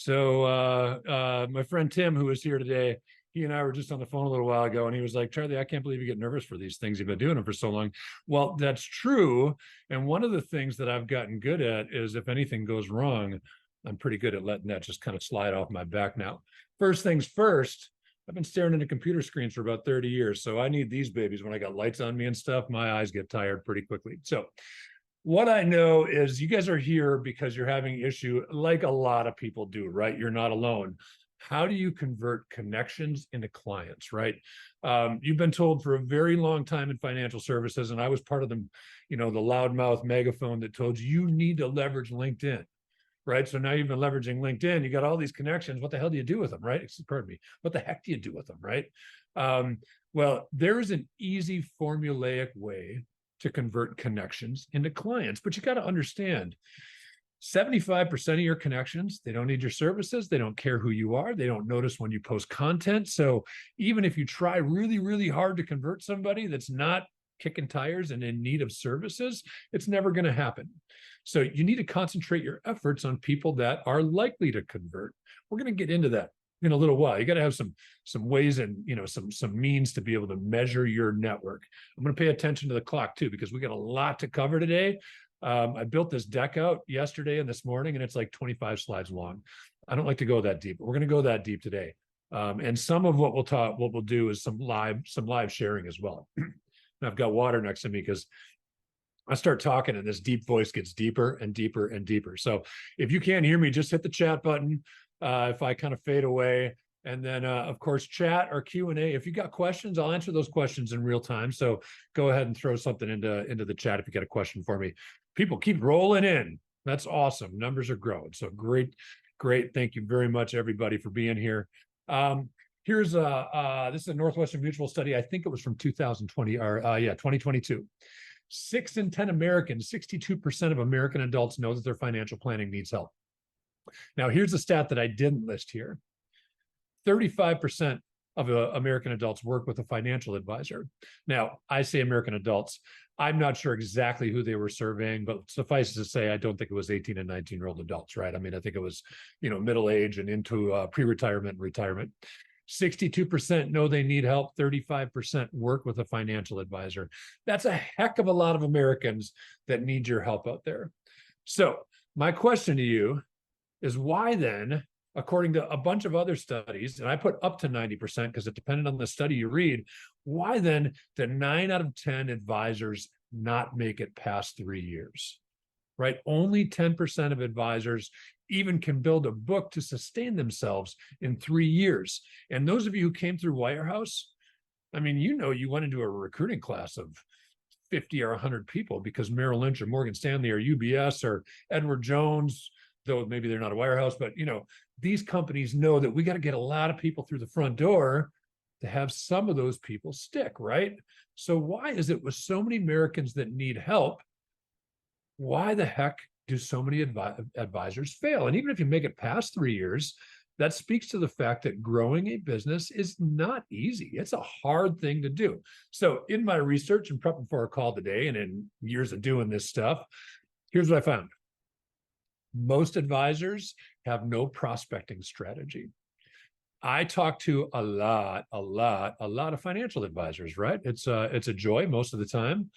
My friend Tim, who is here today, he and I were just on the phone a little while ago, and he was like, Charlie, I can't believe you get nervous for these things. You've been doing them for so long. Well, that's true. And one of the things that I've gotten good at is if anything goes wrong, I'm pretty good at letting that just kind of slide off my back now. First things first, I've been staring into computer screens for about 30 years. So I need these babies when I got lights on me and stuff. My eyes get tired pretty quickly. So what I know is you guys are here because you're having issue like a lot of people do, right? You're not alone. How do you convert connections into clients, right? You've been told for a very long time in financial services, and I was part of the loudmouth megaphone that told you you need to leverage LinkedIn, right? So now you've been leveraging LinkedIn, you got all these connections. What the hell do you do with them, right? Pardon me. What the heck do you do with them, right? Well, there is an easy formulaic way to convert connections into clients, but you got to understand 75% of your connections, they don't need your services. They don't care who you are. They don't notice when you post content. So even if you try really, really hard to convert somebody that's not kicking tires and in need of services, it's never going to happen. So you need to concentrate your efforts on people that are likely to convert. We're going to get into that in a little while. You got to have some ways and some means to be able to measure your network. I'm going to pay attention to the clock too, because we got a lot to cover today. I built this deck out yesterday and this morning, and it's like 25 slides long. I don't like to go that deep, but we're going to go that deep today. And some of what we'll do is some live sharing as well. And I've got water next to me because I start talking and this deep voice gets deeper and deeper and deeper. So if you can't hear me, just hit the chat button. If I kind of fade away, and then of course, chat or Q&A. If you got questions, I'll answer those questions in real time. So go ahead and throw something into the chat if you got a question for me. People keep rolling in. That's awesome. Numbers are growing. So great. Thank you very much, everybody, for being here. Here's this is a Northwestern Mutual study. I think it was from 2020 or 2022. 6 in 10 Americans, 62% of American adults know that their financial planning needs help. Now, here's a stat that I didn't list here. 35% of American adults work with a financial advisor. Now, I say American adults. I'm not sure exactly who they were surveying, but suffice to say, I don't think it was 18 and 19-year-old adults, right? I mean, I think it was, middle age and into pre-retirement and retirement. 62% know they need help. 35% work with a financial advisor. That's a heck of a lot of Americans that need your help out there. So my question to you is why then, according to a bunch of other studies, and I put up to 90% because it depended on the study you read, why then did 9 out of 10 advisors not make it past 3 years, right? Only 10% of advisors even can build a book to sustain themselves in 3 years. And those of you who came through Wirehouse, I mean, you went into a recruiting class of 50 or 100 people because Merrill Lynch or Morgan Stanley or UBS or Edward Jones, though maybe they're not a wirehouse, but these companies know that we got to get a lot of people through the front door to have some of those people stick, right? So why is it with so many Americans that need help, why the heck do so many advisors fail? And even if you make it past 3 years, that speaks to the fact that growing a business is not easy. It's a hard thing to do. So in my research and prepping for our call today and in years of doing this stuff, here's what I found. Most advisors have no prospecting strategy. I talk to a lot of financial advisors, right? It's a joy most of the time.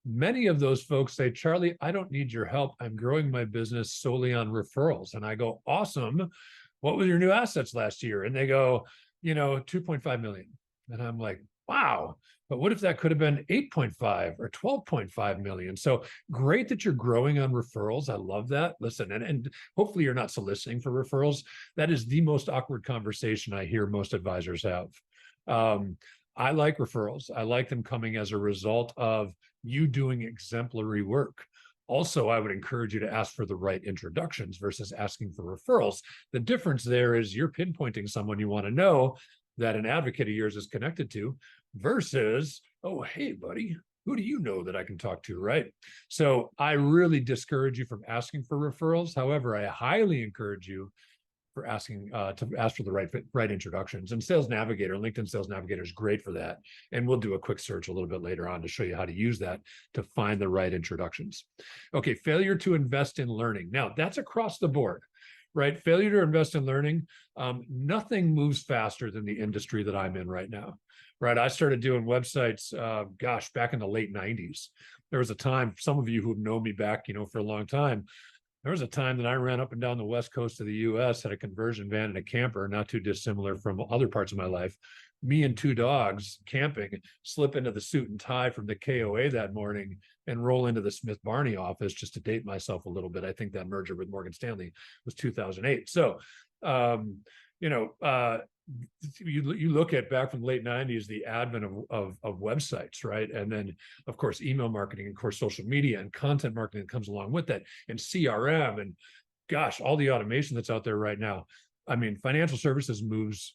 Many of those folks say, Charlie, I don't need your help. I'm growing my business solely on referrals. And I go, awesome. What were your new assets last year? And they go, 2.5 million. And I'm like, wow. But what if that could have been 8.5 or 12.5 million? So great that you're growing on referrals. I love that. Listen, and hopefully you're not soliciting for referrals. That is the most awkward conversation I hear most advisors have. I like referrals. I like them coming as a result of you doing exemplary work. Also, I would encourage you to ask for the right introductions versus asking for referrals. The difference there is you're pinpointing someone you want to know that an advocate of yours is connected to versus, oh, hey, buddy, who do you know that I can talk to, right? So I really discourage you from asking for referrals. However, I highly encourage you for asking to ask for the right introductions. And Sales Navigator, LinkedIn Sales Navigator is great for that. And we'll do a quick search a little bit later on to show you how to use that to find the right introductions. Okay, failure to invest in learning. Now, that's across the board. right? Failure to invest in learning. Nothing moves faster than the industry that I'm in right now, right? I started doing websites, back in the late 90s. There was a time, some of you who have known me back, for a long time, there was a time that I ran up and down the West Coast of the US, had a conversion van and a camper, not too dissimilar from other parts of my life. Me and two dogs camping, slip into the suit and tie from the KOA that morning and roll into the Smith Barney office, just to date myself a little bit. I think that merger with Morgan Stanley was 2008. So, um, you know, uh, you look at back from the late 90s, the advent of websites, right? And then, of course, email marketing, and of course, social media and content marketing comes along with that, and CRM, and gosh, all the automation that's out there right now. I mean, financial services moves,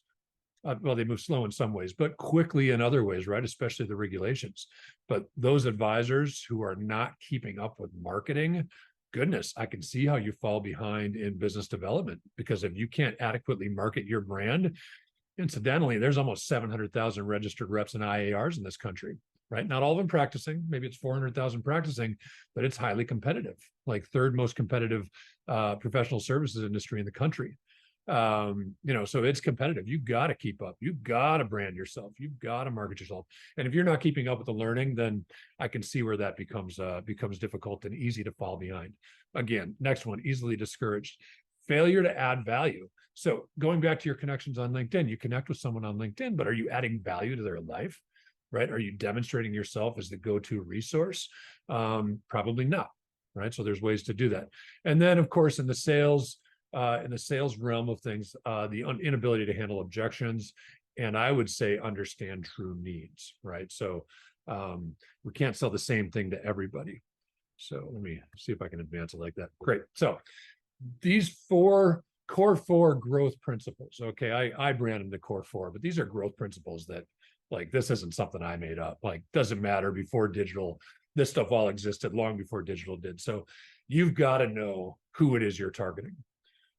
well, they move slow in some ways, but quickly in other ways, right? Especially the regulations. But those advisors who are not keeping up with marketing, goodness, I can see how you fall behind in business development, because if you can't adequately market your brand, incidentally, there's almost 700,000 registered reps and IARs in this country, right? Not all of them practicing. Maybe it's 400,000 practicing, but it's highly competitive, like third most competitive professional services industry in the country. So it's competitive. You've got to keep up. You've got to brand yourself. You've got to market yourself. And if you're not keeping up with the learning, then I can see where that becomes difficult and easy to fall behind. Again, next one, easily discouraged. Failure to add value. So going back to your connections on LinkedIn, you connect with someone on LinkedIn, but are you adding value to their life, right? Are you demonstrating yourself as the go-to resource? Probably not, right? So there's ways to do that. And then, of course, in the sales realm of things, the inability to handle objections, and I would say understand true needs, right? So we can't sell the same thing to everybody. So let me see if I can advance it like that. Great. So these core four growth principles. Okay, I brand them the core four, but these are growth principles that, like, this isn't something I made up. Like, doesn't matter, before digital, this stuff all existed long before digital did. So you've got to know who it is you're targeting,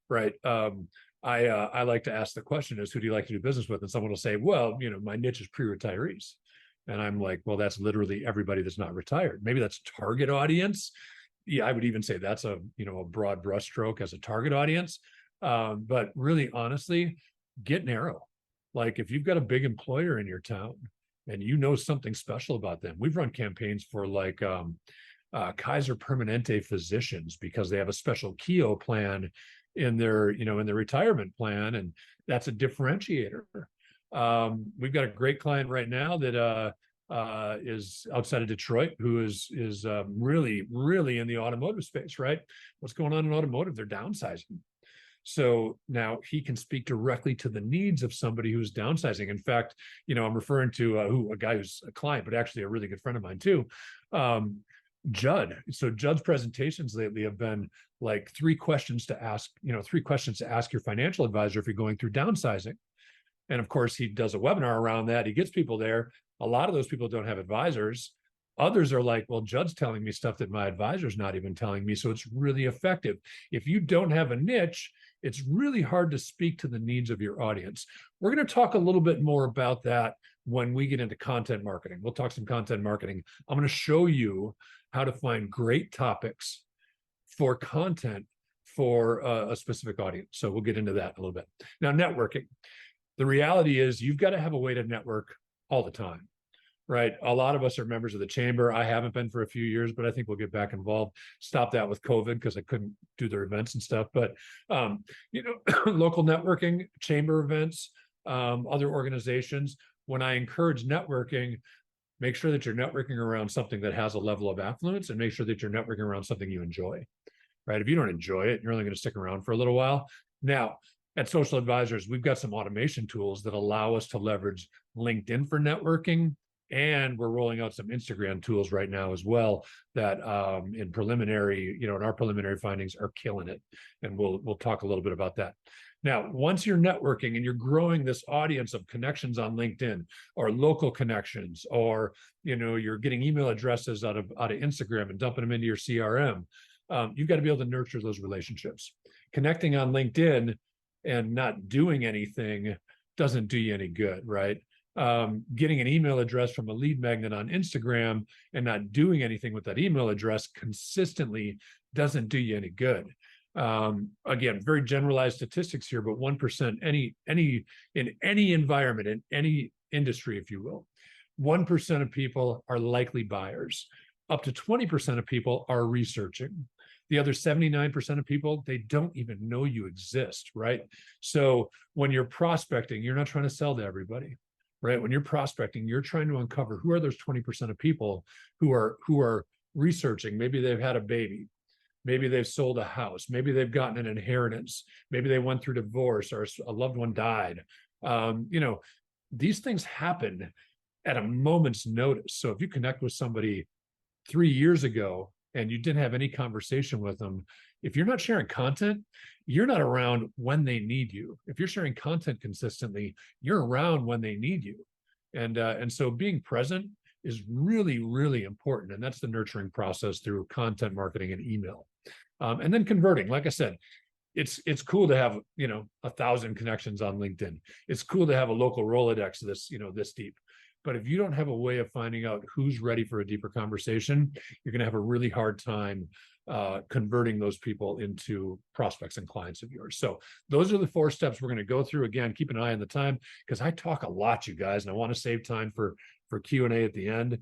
right? I like to ask the question is, who do you like to do business with? And someone will say, well, my niche is pre-retirees. And I'm like, well, that's literally everybody that's not retired. Maybe that's target audience. Yeah, I would even say that's a broad brushstroke as a target audience. But really, honestly, get narrow. Like, if you've got a big employer in your town and you know something special about them, we've run campaigns for like Kaiser Permanente physicians, because they have a special Keo plan in their retirement plan, and that's a differentiator. We've got a great client right now that is outside of Detroit, who is really, really in the automotive space, right? What's going on in automotive? They're downsizing. So now he can speak directly to the needs of somebody who's downsizing. In fact, I'm referring to a guy who's a client, but actually a really good friend of mine too. Judd. So Judd's presentations lately have been like 3 questions to ask your financial advisor if you're going through downsizing. And of course, he does a webinar around that. He gets people there. A lot of those people don't have advisors. Others are like, well, Judd's telling me stuff that my advisor's not even telling me. So it's really effective. If you don't have a niche, it's really hard to speak to the needs of your audience. We're going to talk a little bit more about that when we get into content marketing. We'll talk some content marketing. I'm going to show you how to find great topics for content for a specific audience. So we'll get into that a little bit. Now, networking. The reality is you've got to have a way to network all the time, right? A lot of us are members of the chamber. I haven't been for a few years, but I think we'll get back involved. Stop that with COVID because I couldn't do their events and stuff. But, local networking, chamber events, other organizations. When I encourage networking, make sure that you're networking around something that has a level of affluence, and make sure that you're networking around something you enjoy, right? If you don't enjoy it, you're only going to stick around for a little while. Now, at Social Advisors, we've got some automation tools that allow us to leverage LinkedIn for networking, and we're rolling out some Instagram tools right now as well that in our preliminary findings are killing it. And we'll talk a little bit about that. Now, once you're networking and you're growing this audience of connections on LinkedIn, or local connections, or you're getting email addresses out of Instagram and dumping them into your CRM, you've got to be able to nurture those relationships. Connecting on LinkedIn and not doing anything doesn't do you any good, right? Getting an email address from a lead magnet on Instagram and not doing anything with that email address consistently doesn't do you any good. Again, very generalized statistics here, but 1%, in any environment, in any industry, if you will, 1% of people are likely buyers. Up to 20% of people are researching. The other 79% of people, they don't even know you exist, right? So when you're prospecting, you're not trying to sell to everybody, right? When you're prospecting, you're trying to uncover who are those 20% of people who are researching. Maybe they've had a baby. Maybe they've sold a house. Maybe they've gotten an inheritance. Maybe they went through divorce or a loved one died. These things happen at a moment's notice. So if you connect with somebody 3 years ago and you didn't have any conversation with them, if you're not sharing content, you're not around when they need you. If you're sharing content consistently, you're around when they need you. And so being present is really, really important. And that's the nurturing process through content marketing and email. And then converting, like I said, it's cool to have 1,000 connections on LinkedIn. It's cool to have a local Rolodex this deep. But if you don't have a way of finding out who's ready for a deeper conversation, you're going to have a really hard time converting those people into prospects and clients of yours. So those are the 4 steps we're going to go through. Again, keep an eye on the time because I talk a lot, you guys, and I want to save time for Q&A at the end.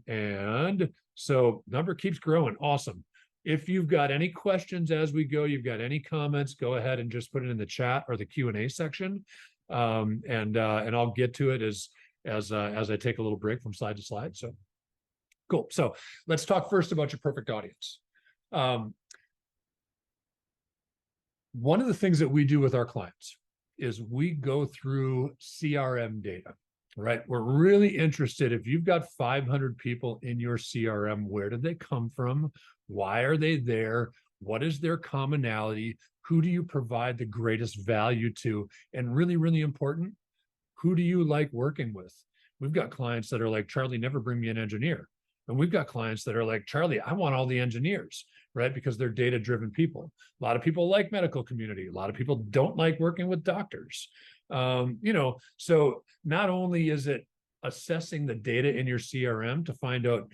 And so number keeps growing. Awesome. If you've got any questions as we go, you've got any comments, go ahead and just put it in the chat or the Q&A section. And I'll get to it as I take a little break from slide to slide. So cool. So let's talk first about your perfect audience. One of the things that we do with our clients is we go through CRM data, right? We're really interested if you've got 500 people in your CRM, where did they come from? Why are they there? What is their commonality? Who do you provide the greatest value to? And really, really important, who do you like working with? We've got clients that are like, Charlie, never bring me an engineer. And we've got clients that are like, Charlie, I want all the engineers, right? Because they're data-driven people. A lot of people like medical community. A lot of people don't like working with doctors. So not only is it assessing the data in your CRM to find out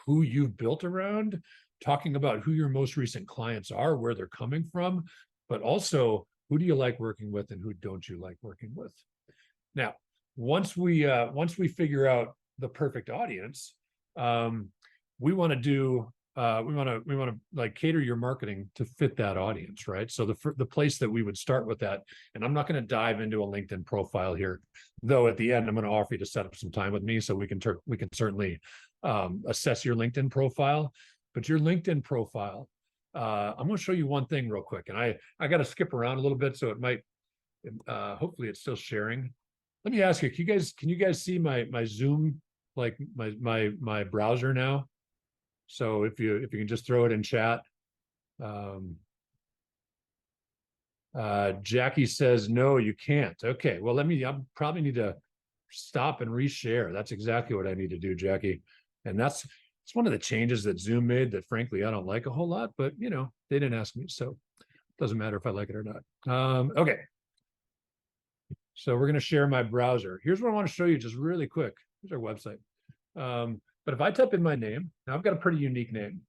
who you've built around, talking about who your most recent clients are, where they're coming from, but also who do you like working with and who don't you like working with? Now, once we figure out the perfect audience, we want to like cater your marketing to fit that audience, right? So the place that we would start with that, and I'm not going to dive into a LinkedIn profile here, though at the end I'm going to offer you to set up some time with me so we can certainly assess your LinkedIn profile. But your LinkedIn profile, I'm going to show you one thing real quick, and I got to skip around a little bit, so it might hopefully it's still sharing. Let me ask you, can you guys see my Zoom, like my browser now? So if you can just throw it in chat. Jackie says, no, you can't. Okay, well, I probably need to stop and reshare. That's exactly what I need to do, Jackie. And it's one of the changes that Zoom made that frankly, I don't like a whole lot, but they didn't ask me. So it doesn't matter if I like it or not. Okay. So we're going to share my browser. Here's what I want to show you just really quick. Here's our website. But if I type in my name, now I've got a pretty unique name.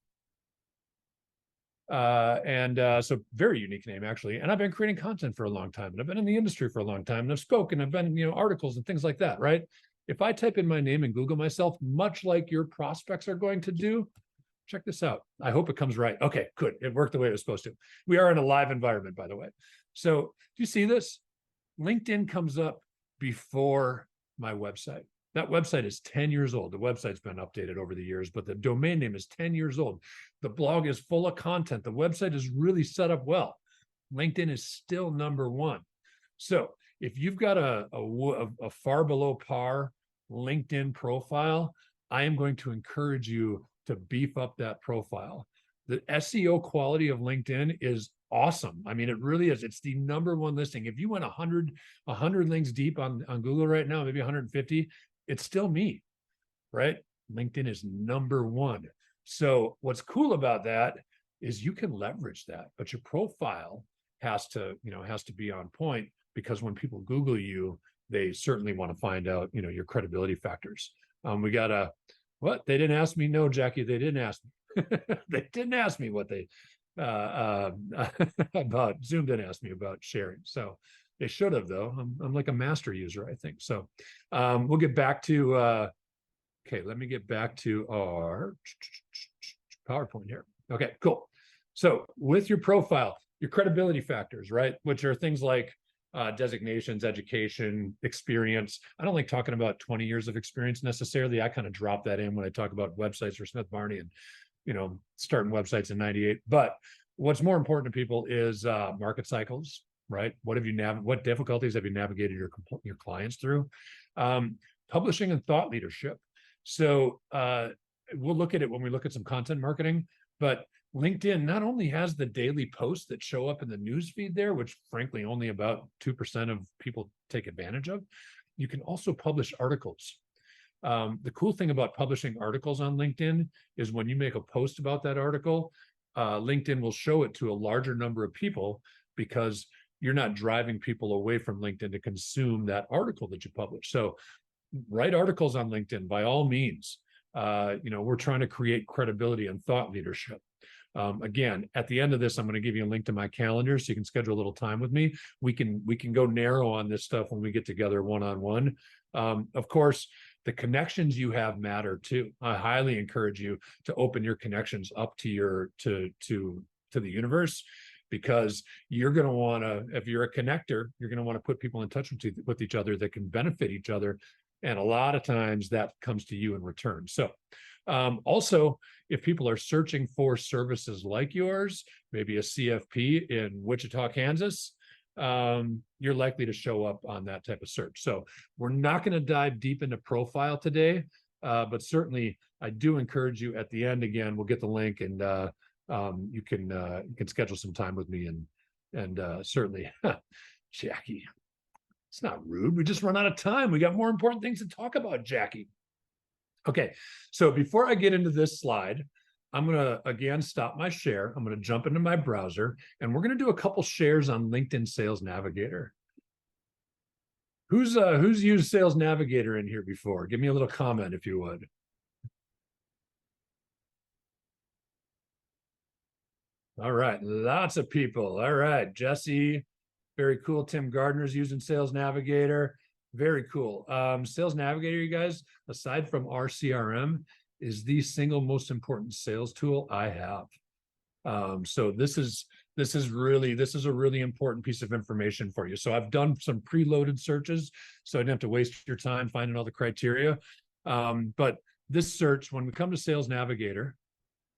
So very unique name, actually. And I've been creating content for a long time. And I've been in the industry for a long time. And I've spoken, I've been in articles and things like that, right? If I type in my name and Google myself, much like your prospects are going to do, check this out. I hope it comes right. Okay, good. It worked the way it was supposed to. We are in a live environment, by the way. So do you see this? LinkedIn comes up before my website. That website is 10 years old. The website's been updated over the years, but the domain name is 10 years old. The blog is full of content. The website is really set up well. LinkedIn is still #1. So if you've got a far below par LinkedIn profile, I am going to encourage you to beef up that profile. The SEO quality of LinkedIn is awesome. I mean, it really is. It's the #1 listing. If you went 100 links deep on Google right now, maybe 150, it's still me, right? LinkedIn is #1. So what's cool about that is you can leverage that, but your profile has to be on point, because when people Google you, they certainly want to find out, your credibility factors. We got what? They didn't ask me. No, Jackie, they didn't ask me. They didn't ask me what they about Zoom didn't ask me about sharing. So they should have, though. I'm like a master user, I think. So we'll get back to, okay, let me get back to our PowerPoint here. Okay, cool. So with your profile, your credibility factors, right? Which are things like designations, education, experience. I don't like talking about 20 years of experience necessarily. I kind of drop that in when I talk about websites for Smith Barney and, starting websites in 98. But what's more important to people is market cycles, right? What difficulties have you navigated your clients through? Publishing and thought leadership. So we'll look at it when we look at some content marketing, but LinkedIn not only has the daily posts that show up in the news feed there, which frankly only about 2% of people take advantage of, you can also publish articles. The cool thing about publishing articles on LinkedIn is when you make a post about that article, LinkedIn will show it to a larger number of people because you're not driving people away from LinkedIn to consume that article that you publish. So write articles on LinkedIn by all means. We're trying to create credibility and thought leadership. Again, at the end of this, I'm going to give you a link to my calendar so you can schedule a little time with me. We can go narrow on this stuff when we get together one-on-one. Of course, the connections you have matter too. I highly encourage you to open your connections up to the universe, because you're going to want to, if you're a connector, you're going to want to put people in touch with each other that can benefit each other. And a lot of times that comes to you in return. So also, if people are searching for services like yours, maybe a CFP in Wichita, Kansas, you're likely to show up on that type of search. So we're not going to dive deep into profile today, but certainly I do encourage you at the end. Again, we'll get the link, and you can schedule some time with me, and certainly, Jackie, it's not rude. We just run out of time. We got more important things to talk about, Jackie. Okay, so before I get into this slide, I'm going to, again, stop my share. I'm going to jump into my browser, and we're going to do a couple shares on LinkedIn Sales Navigator. Who's used Sales Navigator in here before? Give me a little comment if you would. All right, lots of people. All right, Jesse, very cool. Tim Gardner's using Sales Navigator. Very cool. Sales Navigator, you guys, aside from our CRM, is the single most important sales tool I have. So this is a really important piece of information for you. So I've done some preloaded searches, so I didn't have to waste your time finding all the criteria. But this search, when we come to Sales Navigator,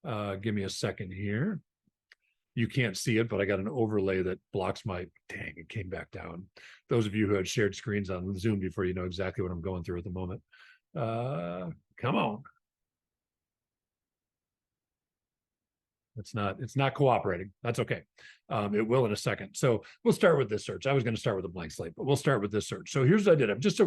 give me a second here. You can't see it, but I got an overlay that blocks my, dang, it came back down. Those of you who had shared screens on Zoom before, you know exactly what I'm going through at the moment. Come on. It's not cooperating. That's okay. It will in a second. So we'll start with this search. I was going to start with a blank slate, but we'll start with this search. So here's what I did. I've just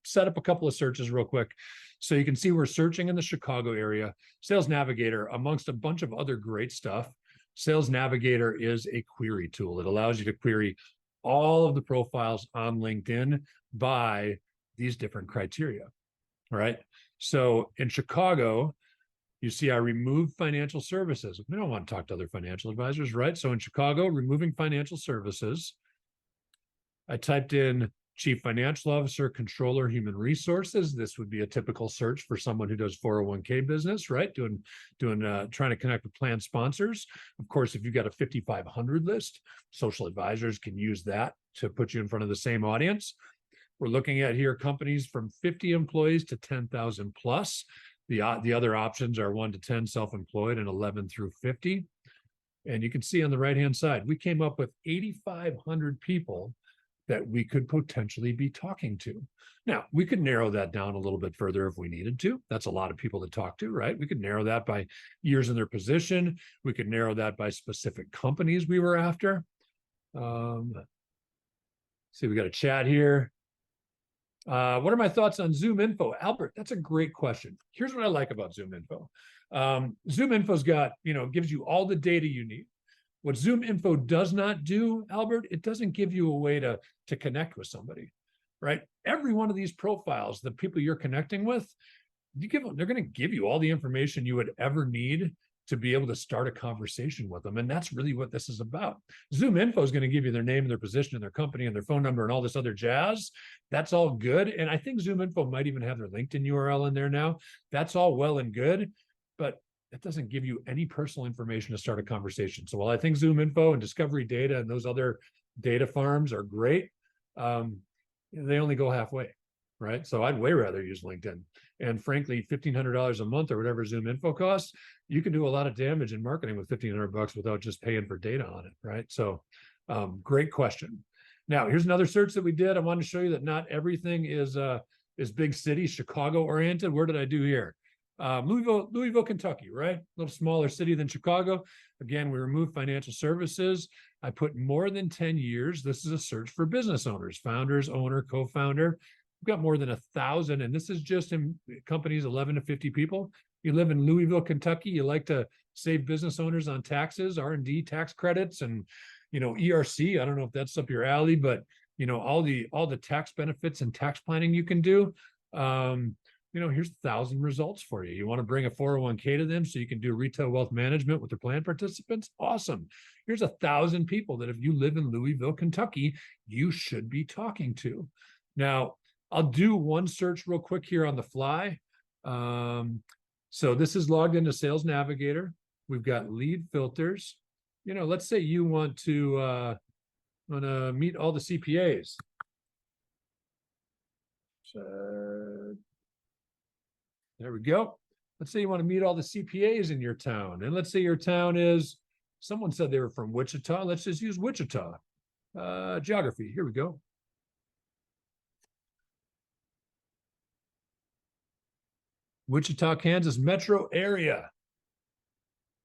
set up a couple of searches real quick. So you can see we're searching in the Chicago area. Sales Navigator, amongst a bunch of other great stuff, Sales Navigator is a query tool. It allows you to query all of the profiles on LinkedIn by these different criteria, right? So in Chicago, you see I removed financial services. We don't want to talk to other financial advisors, right? So in Chicago, removing financial services, I typed in Chief Financial Officer, Controller, Human Resources. This would be a typical search for someone who does 401k business, right? Trying to connect with plan sponsors. Of course, if you've got a 5,500 list, social advisors can use that to put you in front of the same audience. We're looking at here companies from 50 employees to 10,000 plus. The other options are 1 to 10 self-employed and 11 through 50. And you can see on the right-hand side, we came up with 8,500 people that we could potentially be talking to. Now, we could narrow that down a little bit further if we needed to. That's a lot of people to talk to, right? We could narrow that by years in their position. We could narrow that by specific companies we were after. See, we got a chat here. What are my thoughts on Zoom Info? Albert, that's a great question. Here's what I like about Zoom Info. Zoom Info's got, gives you all the data you need. What Zoom Info does not do, Albert, it doesn't give you a way to connect with somebody, right? Every one of these profiles, the people you're connecting with, they're going to give you all the information you would ever need to be able to start a conversation with them. And that's really what this is about. Zoom Info is going to give you their name and their position and their company and their phone number and all this other jazz. That's all good. And I think Zoom Info might even have their LinkedIn URL in there now. That's all well and good, but it doesn't give you any personal information to start a conversation. So while I think Zoom Info and Discovery Data and those other data farms are great, they only go halfway, right? So I'd way rather use LinkedIn. And frankly, $1,500 a month or whatever Zoom Info costs, you can do a lot of damage in marketing with $1,500 without just paying for data on it, right? So great question. Now, here's another search that we did. I wanted to show you that not everything is big city, Chicago oriented. Where did I do here? Louisville, Kentucky, right? A little smaller city than Chicago. Again, we removed financial services. I put more than 10 years. This is a search for business owners, founders, owner, co-founder. We've got more than 1,000, and this is just in companies 11 to 50 people. You live in Louisville, Kentucky. You like to save business owners on taxes, R&D tax credits, and ERC. I don't know if that's up your alley, but all the tax benefits and tax planning you can do. Here's 1,000 results for you. You want to bring a 401k to them so you can do retail wealth management with their plan participants? Awesome. Here's 1,000 people that if you live in Louisville, Kentucky, you should be talking to. Now, I'll do one search real quick here on the fly. So this is logged into Sales Navigator. We've got lead filters. Let's say you want to meet all the CPAs. So, there we go. Let's say you want to meet all the CPAs in your town. And let's say your town is, someone said they were from Wichita. Let's just use Wichita. Geography, here we go. Wichita, Kansas metro area.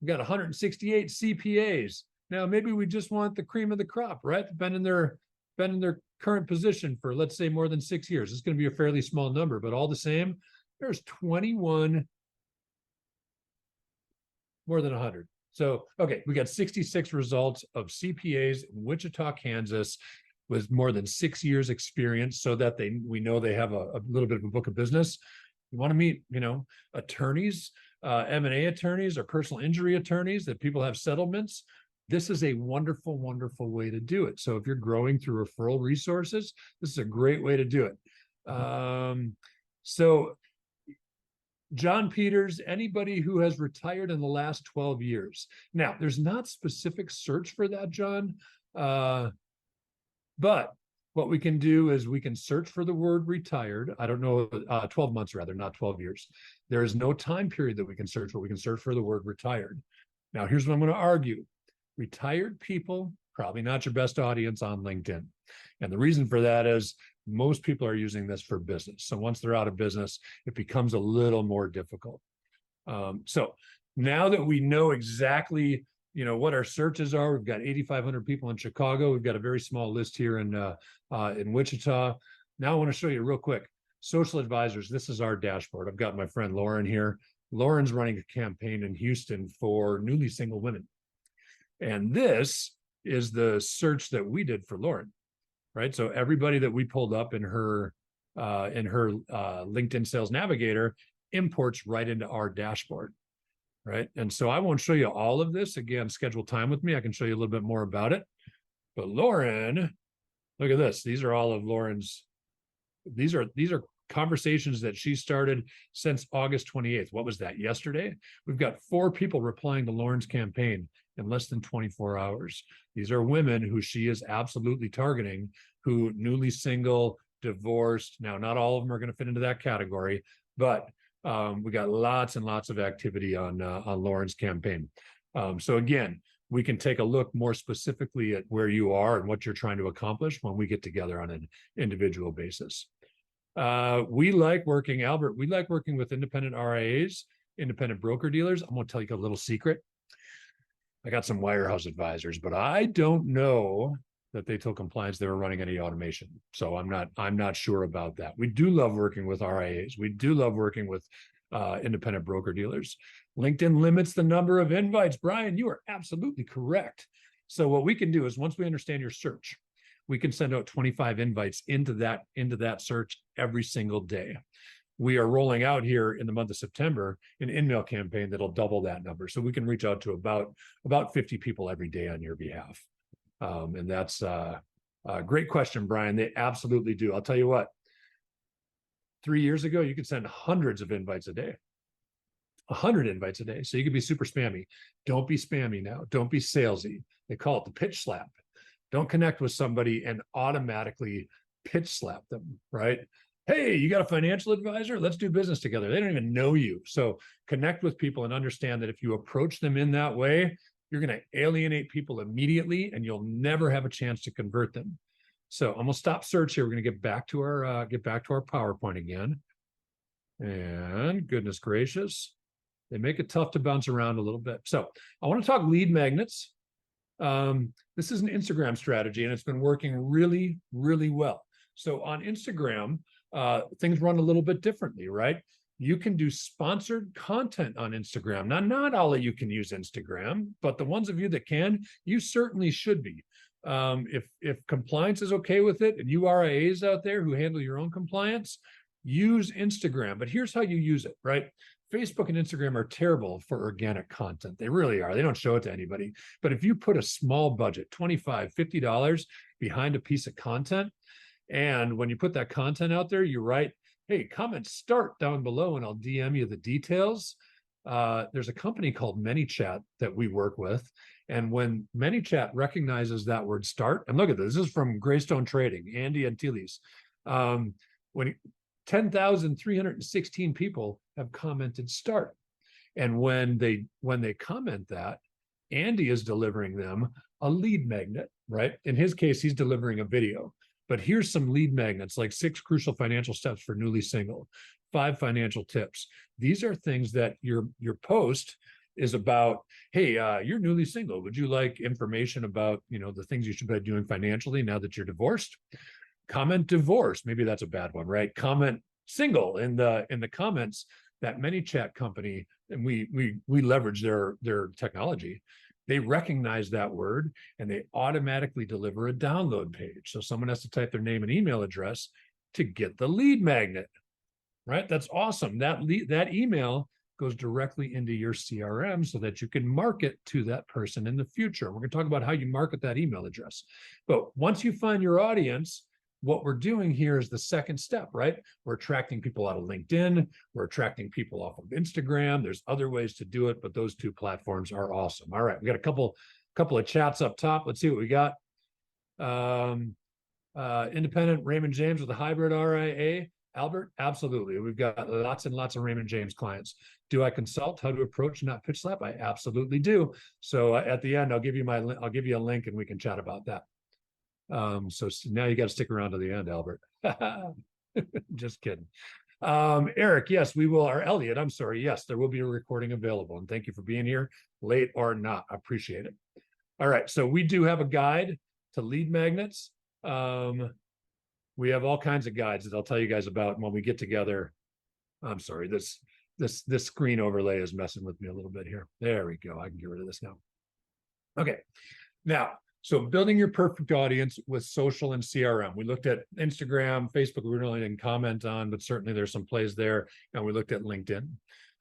We got 168 CPAs. Now, maybe we just want the cream of the crop, right? Been in their current position for, let's say, more than 6 years. It's going to be a fairly small number, but all the same, there's 21, more than 100. So, okay, we got 66 results of CPAs in Wichita, Kansas, with more than 6 years experience, so that we know they have a little bit of a book of business. You want to meet, attorneys, M&A attorneys or personal injury attorneys that people have settlements. This is a wonderful, wonderful way to do it. So if you're growing through referral resources, this is a great way to do it. So John Peters, anybody who has retired in the last 12 years. Now, there's not specific search for that, John, but what we can do is we can search for the word retired. I don't know, 12 months rather, not 12 years. There is no time period that we can search, but we can search for the word retired. Now, here's what I'm going to argue. Retired people, probably not your best audience on LinkedIn. And the reason for that is most people are using this for business. So once they're out of business, it becomes a little more difficult. So now that we know exactly what our searches are, we've got 8,500 people in Chicago. We've got a very small list here in Wichita. Now I want to show you real quick. Social advisors, this is our dashboard. I've got my friend Lauren here. Lauren's running a campaign in Houston for newly single women. And this is the search that we did for Lauren, right? So everybody that we pulled up in her LinkedIn Sales Navigator imports right into our dashboard. Right. And so I won't show you all of this. Again, schedule time with me. I can show you a little bit more about it. But Lauren, look at this. These are all of Lauren's. These are conversations that she started since August 28th. What was that? Yesterday? We've got 4 people replying to Lauren's campaign in less than 24 hours. These are women who she is absolutely targeting, who newly single, divorced. Now, not all of them are going to fit into that category, but we got lots and lots of activity on Lauren's campaign. So again, we can take a look more specifically at where you are and what you're trying to accomplish when we get together on an individual basis. We like working with independent RIAs, independent broker dealers. I'm going to tell you a little secret. I got some wirehouse advisors, but I don't know that they told compliance they were running any automation. So I'm not sure about that. We do love working with RIAs. We do love working with independent broker dealers. LinkedIn limits the number of invites. Brian, you are absolutely correct. So what we can do is once we understand your search, we can send out 25 invites into that search every single day. we are rolling out here in the month of September an in-mail campaign that'll double that number. So we can reach out to about 50 people every day on your behalf. And that's a great question, Brian. They absolutely do. I'll tell you what, 3 years ago, you could send hundreds of invites a day. 100 invites a day. So you could be super spammy. Don't be spammy now. Don't be salesy. They call it the pitch slap. Don't connect with somebody and automatically pitch slap them, right? Hey, you got a financial advisor? Let's do business together. They don't even know you. So connect with people and understand that if you approach them in that way, you're going to alienate people immediately and you'll never have a chance to convert them. So I'm going to stop search here. We're going to get back to our PowerPoint again. And goodness gracious, they make it tough to bounce around a little bit. So I want to talk lead magnets. This is an Instagram strategy, and it's been working really, really well. So on Instagram, things run a little bit differently, right? You can do sponsored content on Instagram. Now, not all of you can use Instagram, but the ones of you that can, you certainly should be. If compliance is okay with it, and you RIAs out there who handle your own compliance, use Instagram. But here's how you use it, right? Facebook and Instagram are terrible for organic content. They really are. They don't show it to anybody. But if you put a small budget, $25, $50 behind a piece of content, and when you put that content out there, you write, hey, comment start down below and I'll DM you the details. There's a company called ManyChat that we work with. And when ManyChat recognizes that word start, and look at this, this is from Greystone Trading, Andy Antilles. When 10,316 people have commented start. And when they comment that, Andy is delivering them a lead magnet, right? In his case, he's delivering a video. But here's some lead magnets, like 6 crucial financial steps for newly single, 5 financial tips. These are things that your post is about. Hey, you're newly single. Would you like information about, the things you should be doing financially now that you're divorced? Comment divorce. Maybe that's a bad one, right? Comment single in the comments. That ManyChat company, and we leverage their technology. They recognize that word and they automatically deliver a download page. So someone has to type their name and email address to get the lead magnet, right? That's awesome. That email goes directly into your CRM so that you can market to that person in the future. We're going to talk about how you market that email address. But once you find your audience, what we're doing here is the second step, right? We're attracting people out of LinkedIn. We're attracting people off of Instagram. There's other ways to do it, but those 2 platforms are awesome. All right, we got a couple of chats up top. Let's see what we got. Independent Raymond James with a hybrid RIA. Albert, absolutely. We've got lots and lots of Raymond James clients. Do I consult how to approach, not pitch slap? I absolutely do. So at the end, I'll give you a link and we can chat about that. So now you got to stick around to the end, Albert. Just kidding. Eric, yes, we will. Or Elliot, I'm sorry. Yes, there will be a recording available. And thank you for being here, late or not. I appreciate it. All right. So we do have a guide to lead magnets. We have all kinds of guides that I'll tell you guys about when we get together. I'm sorry. This screen overlay is messing with me a little bit here. There we go. I can get rid of this now. Okay. Now, so building your perfect audience with social and CRM. We looked at Instagram, Facebook, we really didn't comment on, but certainly there's some plays there. And we looked at LinkedIn.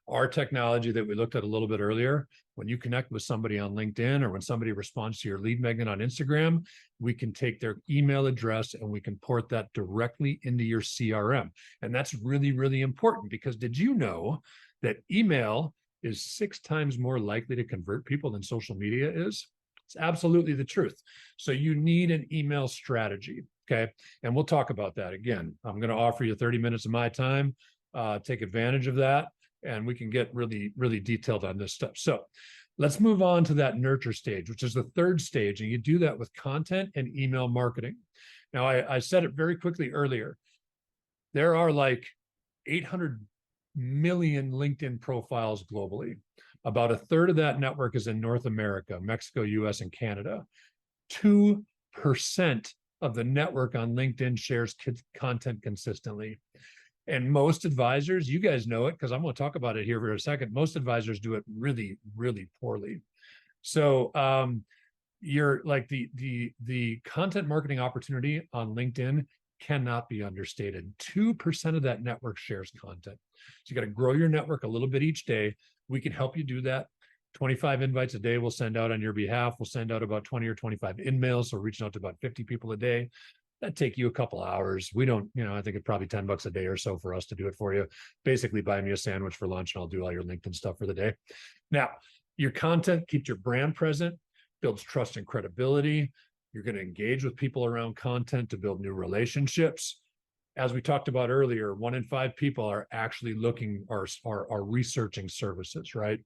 Our technology that we looked at a little bit earlier, when you connect with somebody on LinkedIn or when somebody responds to your lead magnet on Instagram, we can take their email address and we can port that directly into your CRM. And that's really, really important because did you know that email is 6 times more likely to convert people than social media is? It's absolutely the truth. So you need an email strategy, okay? And we'll talk about that again. I'm going to offer you 30 minutes of my time. Take advantage of that, and we can get really, really detailed on this stuff. So let's move on to that nurture stage, which is the 3rd stage, and you do that with content and email marketing. Now, I said it very quickly earlier. There are like 800 million LinkedIn profiles globally. About 1/3 of that network is in North America, Mexico, US, and Canada. 2% of the network on LinkedIn shares content consistently. And most advisors, you guys know it because I'm going to talk about it here for a second. Most advisors do it really, really poorly. So you're like the content marketing opportunity on LinkedIn cannot be understated. 2% of that network shares content. So you got to grow your network a little bit each day. We can help you do that. 25 invites a day we'll send out on your behalf. We'll send out about 20 or 25 InMails, so reaching out to about 50 people a day. That'd take you a couple hours. We don't, I think it's probably $10 a day or so for us to do it for you. Basically, buy me a sandwich for lunch and I'll do all your LinkedIn stuff for the day. Now, your content keeps your brand present, builds trust and credibility. You're going to engage with people around content to build new relationships. As we talked about earlier, 1 in 5 people are actually looking or are researching services, right?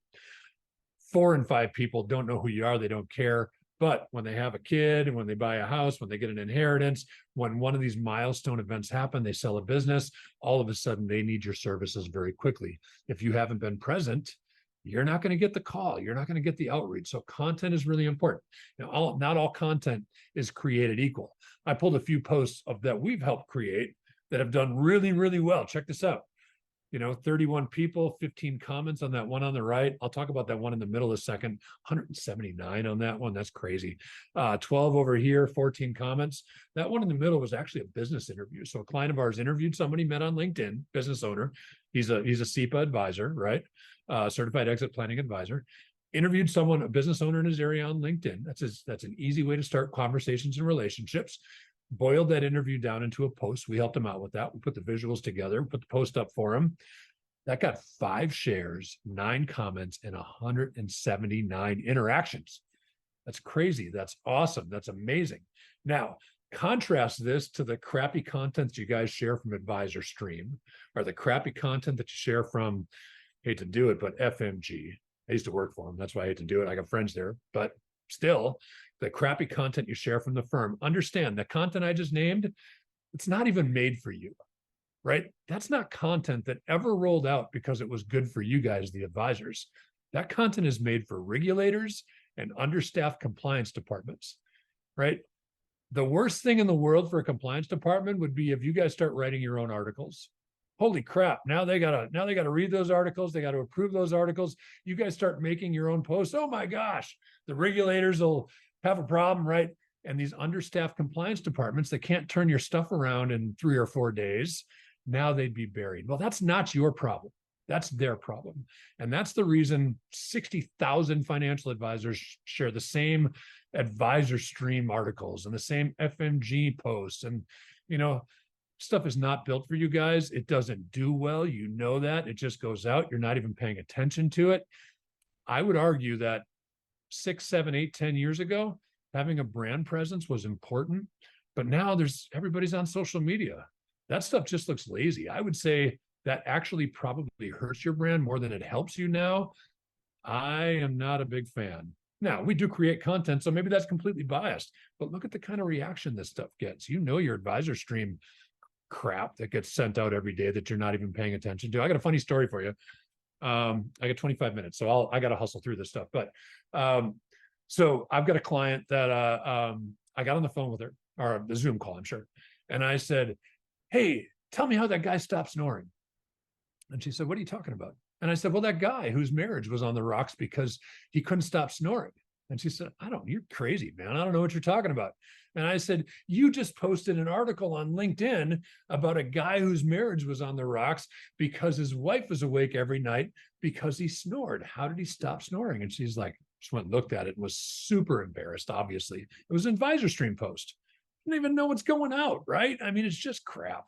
4 in 5 people don't know who you are. They don't care. But when they have a kid, and when they buy a house, when they get an inheritance, when one of these milestone events happen, they sell a business, all of a sudden they need your services very quickly. If you haven't been present, you're not going to get the call. You're not going to get the outreach. So content is really important. Now, not all content is created equal. I pulled a few posts that we've helped create that have done really, really well. Check this out. 31 people, 15 comments on that one on the right. I'll talk about that one in the middle a second. 179 on that one. That's crazy. 12 over here, 14 comments. That one in the middle was actually a business interview. So a client of ours interviewed somebody, met on LinkedIn, business owner. He's a SEPA advisor, right? Certified exit planning advisor. Interviewed someone, a business owner in his area on LinkedIn. That's an easy way to start conversations and relationships. Boiled that interview down into a post. We helped him out with that. We put the visuals together, put the post up for him. That got 5 shares, 9 comments, and 179 interactions. That's crazy. That's awesome. That's amazing. Now, contrast this to the crappy content you guys share from Advisor Stream, or the crappy content that you share from, hate to do it, but FMG. I used to work for them. That's why I hate to do it. I got friends there, but still, the crappy content you share from the firm, understand the content I just named, it's not even made for you, right? That's not content that ever rolled out because it was good for you guys, the advisors. That content is made for regulators and understaffed compliance departments, right? The worst thing in the world for a compliance department would be if you guys start writing your own articles. Holy crap, now they gotta read those articles, they got to approve those articles. You guys start making your own posts. Oh my gosh, the regulators will have a problem, right? And these understaffed compliance departments that can't turn your stuff around in 3 or 4 days, now they'd be buried. Well, that's not your problem. That's their problem. And that's the reason 60,000 financial advisors share the same Advisor Stream articles and the same FMG posts. And, stuff is not built for you guys. It doesn't do well. You know that. It just goes out. You're not even paying attention to it. I would argue that 6, 7, 8, 10 years ago, having a brand presence was important. But now everybody's on social media. That stuff just looks lazy. I would say that actually probably hurts your brand more than it helps you now. I am not a big fan. Now, we do create content, so maybe that's completely biased. But look at the kind of reaction this stuff gets. Your Advisor Stream crap that gets sent out every day that you're not even paying attention to. I got a funny story for you. I got 25 minutes, so I got to hustle through this stuff. But so I've got a client that I got on the phone with her, or the Zoom call, I'm sure. And I said, hey, tell me how that guy stopped snoring. And she said, what are you talking about? And I said, well, that guy whose marriage was on the rocks because he couldn't stop snoring. And she said, you're crazy, man. I don't know what you're talking about. And I said, you just posted an article on LinkedIn about a guy whose marriage was on the rocks because his wife was awake every night because he snored. How did he stop snoring? And she's like, she went and looked at it and was super embarrassed, obviously. It was an Advisor Stream post. You don't even know what's going out, right? I mean, it's just crap.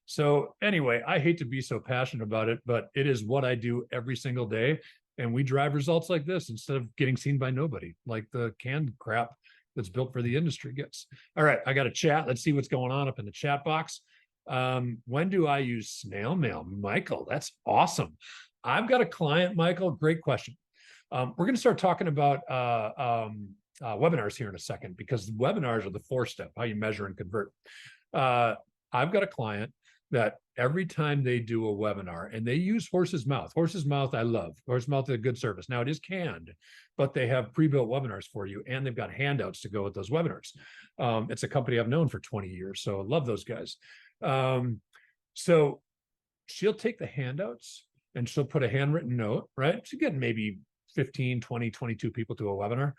So anyway, I hate to be so passionate about it, but it is what I do every single day. And we drive results like this instead of getting seen by nobody, like the canned crap that's built for the industry gets. All right, I got a chat. Let's see what's going on up in the chat box. When do I use snail mail? Michael, that's awesome. I've got a client, Michael, great question. We're going to start talking about webinars here in a second, because webinars are the 4th step, how you measure and convert. I've got a client that every time they do a webinar, and they use Horse's Mouth. Horse's Mouth, I love. Horse's Mouth is a good service. Now, it is canned, but they have pre-built webinars for you, and they've got handouts to go with those webinars. It's a company I've known for 20 years, so I love those guys. So she'll take the handouts, and she'll put a handwritten note, right? She's getting maybe 15, 20, 22 people to a webinar.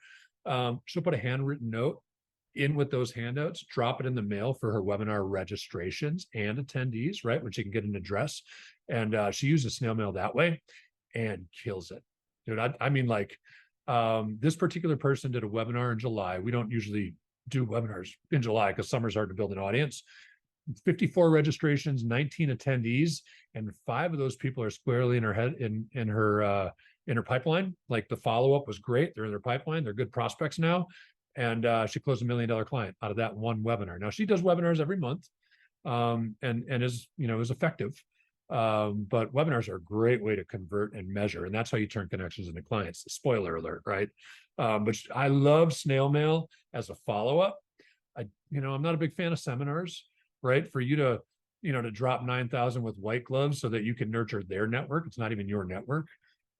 She'll put a handwritten note in with those handouts, drop it in the mail for her webinar registrations and attendees, right? When she can get an address. And she uses snail mail that way and kills it. Dude, I mean, like, this particular person did a webinar in July. We don't usually do webinars in July because summer's hard to build an audience. 54 registrations, 19 attendees, and 5 of those people are squarely in her head, in her pipeline. Like, the follow-up was great. They're in their pipeline. They're good prospects now. And she closed $1 million client out of that one webinar. Now, she does webinars every month, and is, is effective. But webinars are a great way to convert and measure, and that's how you turn connections into clients. Spoiler alert, right? But I love snail mail as a follow-up. I'm not a big fan of seminars, right? For you to, to drop 9,000 with white gloves so that you can nurture their network. It's not even your network.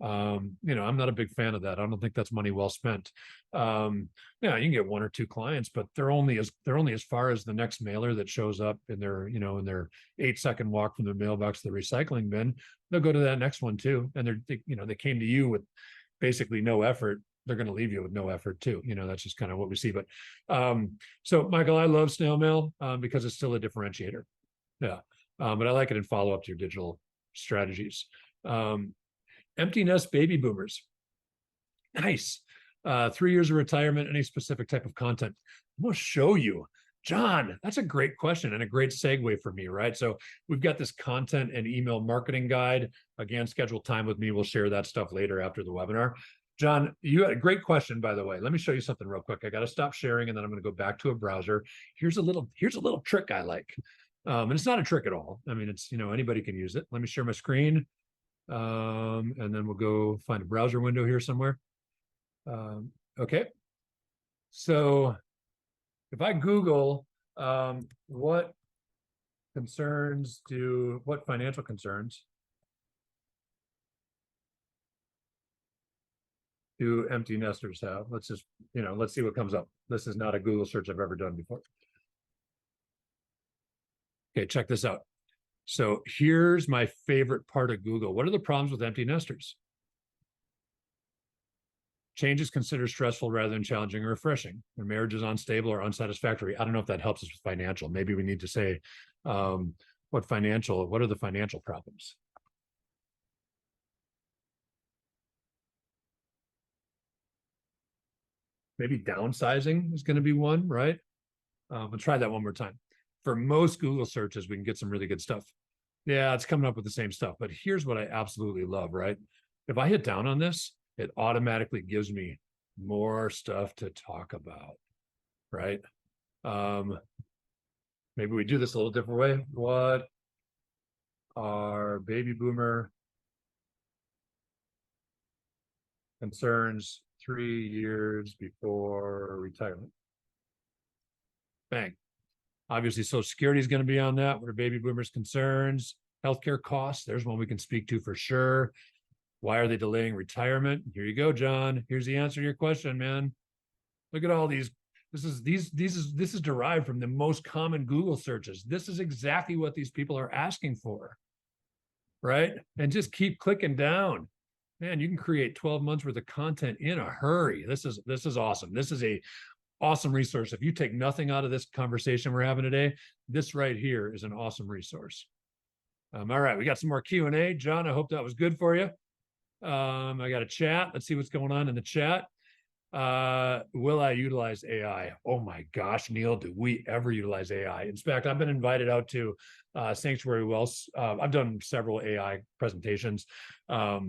I'm not a big fan of that. I don't think that's money well spent. You can get 1 or 2 clients, but they're only as far as the next mailer that shows up in their, in their 8-second walk from the mailbox to the recycling bin. They'll go to that next one too. And they came to you with basically no effort. They're going to leave you with no effort too. That's just kind of what we see. But so Michael, I love snail mail because it's still a differentiator. Yeah. But I like it in follow-up to your digital strategies. Empty nest baby boomers. Nice. 3 years of retirement, any specific type of content? I'm going to show you. John, that's a great question and a great segue for me, right? So we've got this content and email marketing guide. Again, schedule time with me. We'll share that stuff later after the webinar. John, you had a great question, by the way. Let me show you something real quick. I got to stop sharing, and then I'm going to go back to a browser. Here's a little trick I like. And it's not a trick at all. I mean, it's, anybody can use it. Let me share my screen. And then we'll go find a browser window here somewhere. Okay. So if I Google what financial concerns do empty nesters have? Let's just, let's see what comes up. This is not a Google search I've ever done before. Okay, check this out. So here's my favorite part of Google. What are the problems with empty nesters? Change is considered stressful rather than challenging or refreshing. Their marriage is unstable or unsatisfactory. I don't know if that helps us with financial. Maybe we need to say, what are the financial problems? Maybe downsizing is going to be one, right? We'll try that one more time. For most Google searches, we can get some really good stuff. Yeah, it's coming up with the same stuff. But here's what I absolutely love, right? If I hit down on this, it automatically gives me more stuff to talk about, right? Maybe we do this a little different way. What are baby boomer concerns 3 years before retirement? Bang. Obviously, Social Security is going to be on that. What are baby boomers' concerns? Healthcare costs. There's one we can speak to for sure. Why are they delaying retirement? Here you go, John. Here's the answer to your question, man. Look at all these. This is derived from the most common Google searches. This is exactly what these people are asking for, right? And just keep clicking down. Man, you can create 12 months worth of content in a hurry. This is awesome. This is a awesome resource. If you take nothing out of this conversation we're having today, this right here is an awesome resource. All right, we got some more Q&A. John, I hope that was good for you. I got a chat. Let's see what's going on in the chat. Will I utilize AI? Oh my gosh, Neil, do we ever utilize AI? In fact, I've been invited out to Sanctuary Wealth. I've done several AI presentations. I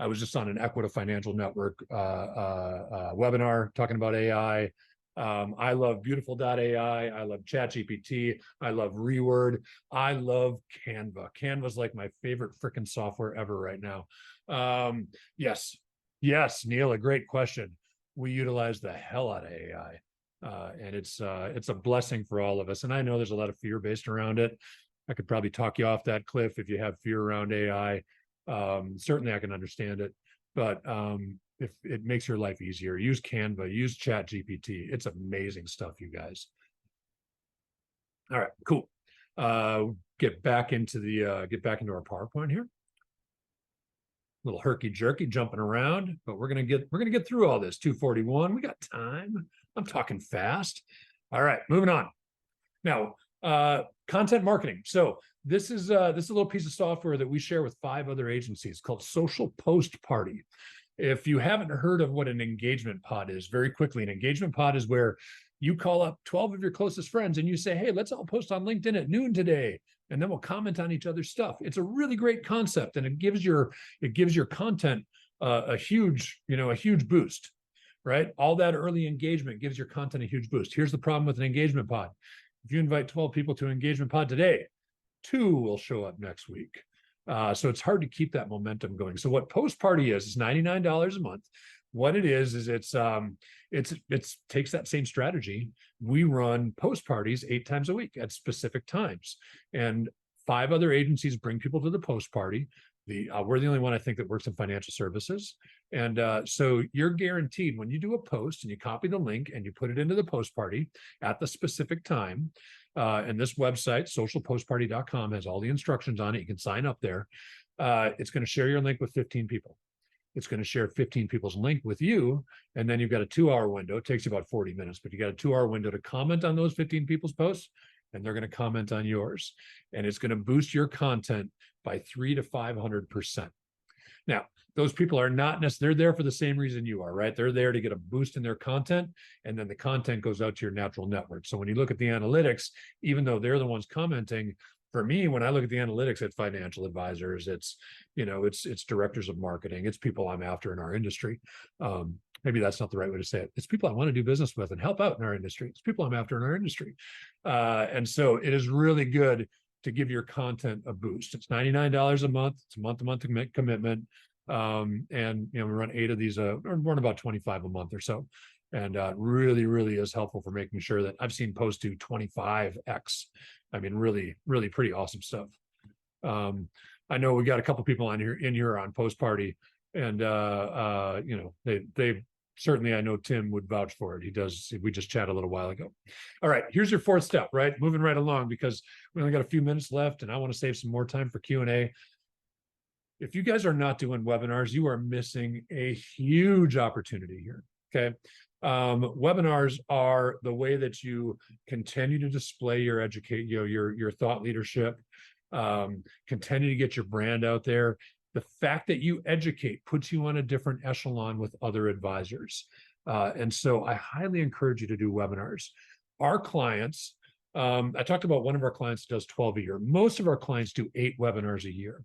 was just on an Equita Financial Network webinar talking about AI. I love Beautiful.ai. I love ChatGPT. I love Reword. I love Canva. Canva's like my favorite freaking software ever right now. Yes, Neil, a great question. We utilize the hell out of AI. And it's a blessing for all of us. And I know there's a lot of fear based around it. I could probably talk you off that cliff if you have fear around AI. Certainly I can understand it, but if it makes your life easier, use Canva, use ChatGPT. It's amazing stuff, you guys. All right, cool. Get back into our PowerPoint here. A little herky jerky jumping around, but we're gonna get through all this. 241. We got time. I'm talking fast. All right, moving on. Now, content marketing. So this is a little piece of software that we share with 5 other agencies called Social Post Party. If you haven't heard of what an engagement pod is, very quickly, an engagement pod is where you call up 12 of your closest friends and you say, hey, let's all post on LinkedIn at noon today, and then we'll comment on each other's stuff. It's a really great concept, and it gives your content a huge boost, right? All that early engagement gives your content a huge boost. Here's the problem with an engagement pod. If you invite 12 people to an engagement pod today, 2 will show up next week. So it's hard to keep that momentum going. So what Post Party is $99 a month. What it is it's takes that same strategy. We run post parties 8 times a week at specific times, and 5 other agencies bring people to the post party. We're the only one, I think, that works in financial services. And so you're guaranteed when you do a post and you copy the link and you put it into the post party at the specific time. And this website, socialpostparty.com, has all the instructions on it. You can sign up there. It's going to share your link with 15 people. It's going to share 15 people's link with you. And then you've got a 2-hour window. It takes you about 40 minutes, but you got a 2-hour window to comment on those 15 people's posts, and they're going to comment on yours. And it's going to boost your content by 300 to 500%. Now, those people are not necessarily, they're there for the same reason you are, right? They're there to get a boost in their content, and then the content goes out to your natural network. So when you look at the analytics, even though they're the ones commenting, for me, when I look at the analytics, it's financial advisors, it's directors of marketing, it's people I'm after in our industry. Maybe that's not the right way to say it. It's people I want to do business with and help out in our industry. It's people I'm after in our industry. And so it is really good to give your content a boost. It's $99 a month. It's a month-to-month commitment. And we run 8 of these, run about 25 a month or so. And really, really is helpful for making sure that I've seen posts do 25x. I mean, really, really pretty awesome stuff. I know we got a couple people in here on Post Party, and they certainly, I know Tim would vouch for it. He does. We just chatted a little while ago. All right, here's your 4th step, right? Moving right along, because we only got a few minutes left and I want to save some more time for Q&A. If you guys are not doing webinars, you are missing a huge opportunity here, okay? Webinars are the way that you continue to display your your thought leadership, continue to get your brand out there. The fact that you educate puts you on a different echelon with other advisors. And so I highly encourage you to do webinars. Our clients, I talked about one of our clients that does 12 a year. Most of our clients do 8 webinars a year.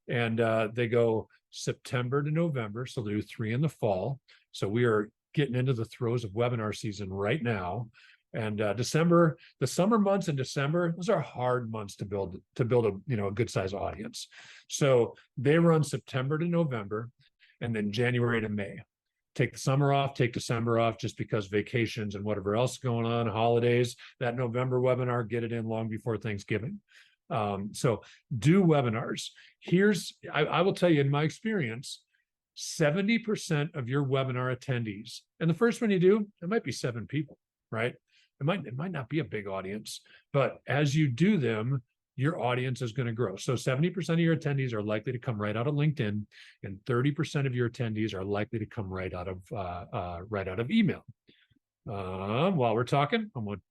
And they go September to November, so they do 3 in the fall. So we are getting into the throes of webinar season right now. And December, the summer months in December, those are hard months to build a good size audience. So they run September to November, and then January to May. Take the summer off, take December off, just because vacations and whatever else is going on, holidays. That November webinar, get it in long before Thanksgiving. So do webinars. I will tell you, in my experience, 70% of your webinar attendees, and the first one you do, it might be 7 people, right? It might not be a big audience, but as you do them, your audience is going to grow. So 70% of your attendees are likely to come right out of LinkedIn, and 30% of your attendees are likely to come right out of email. While we're talking, I'm going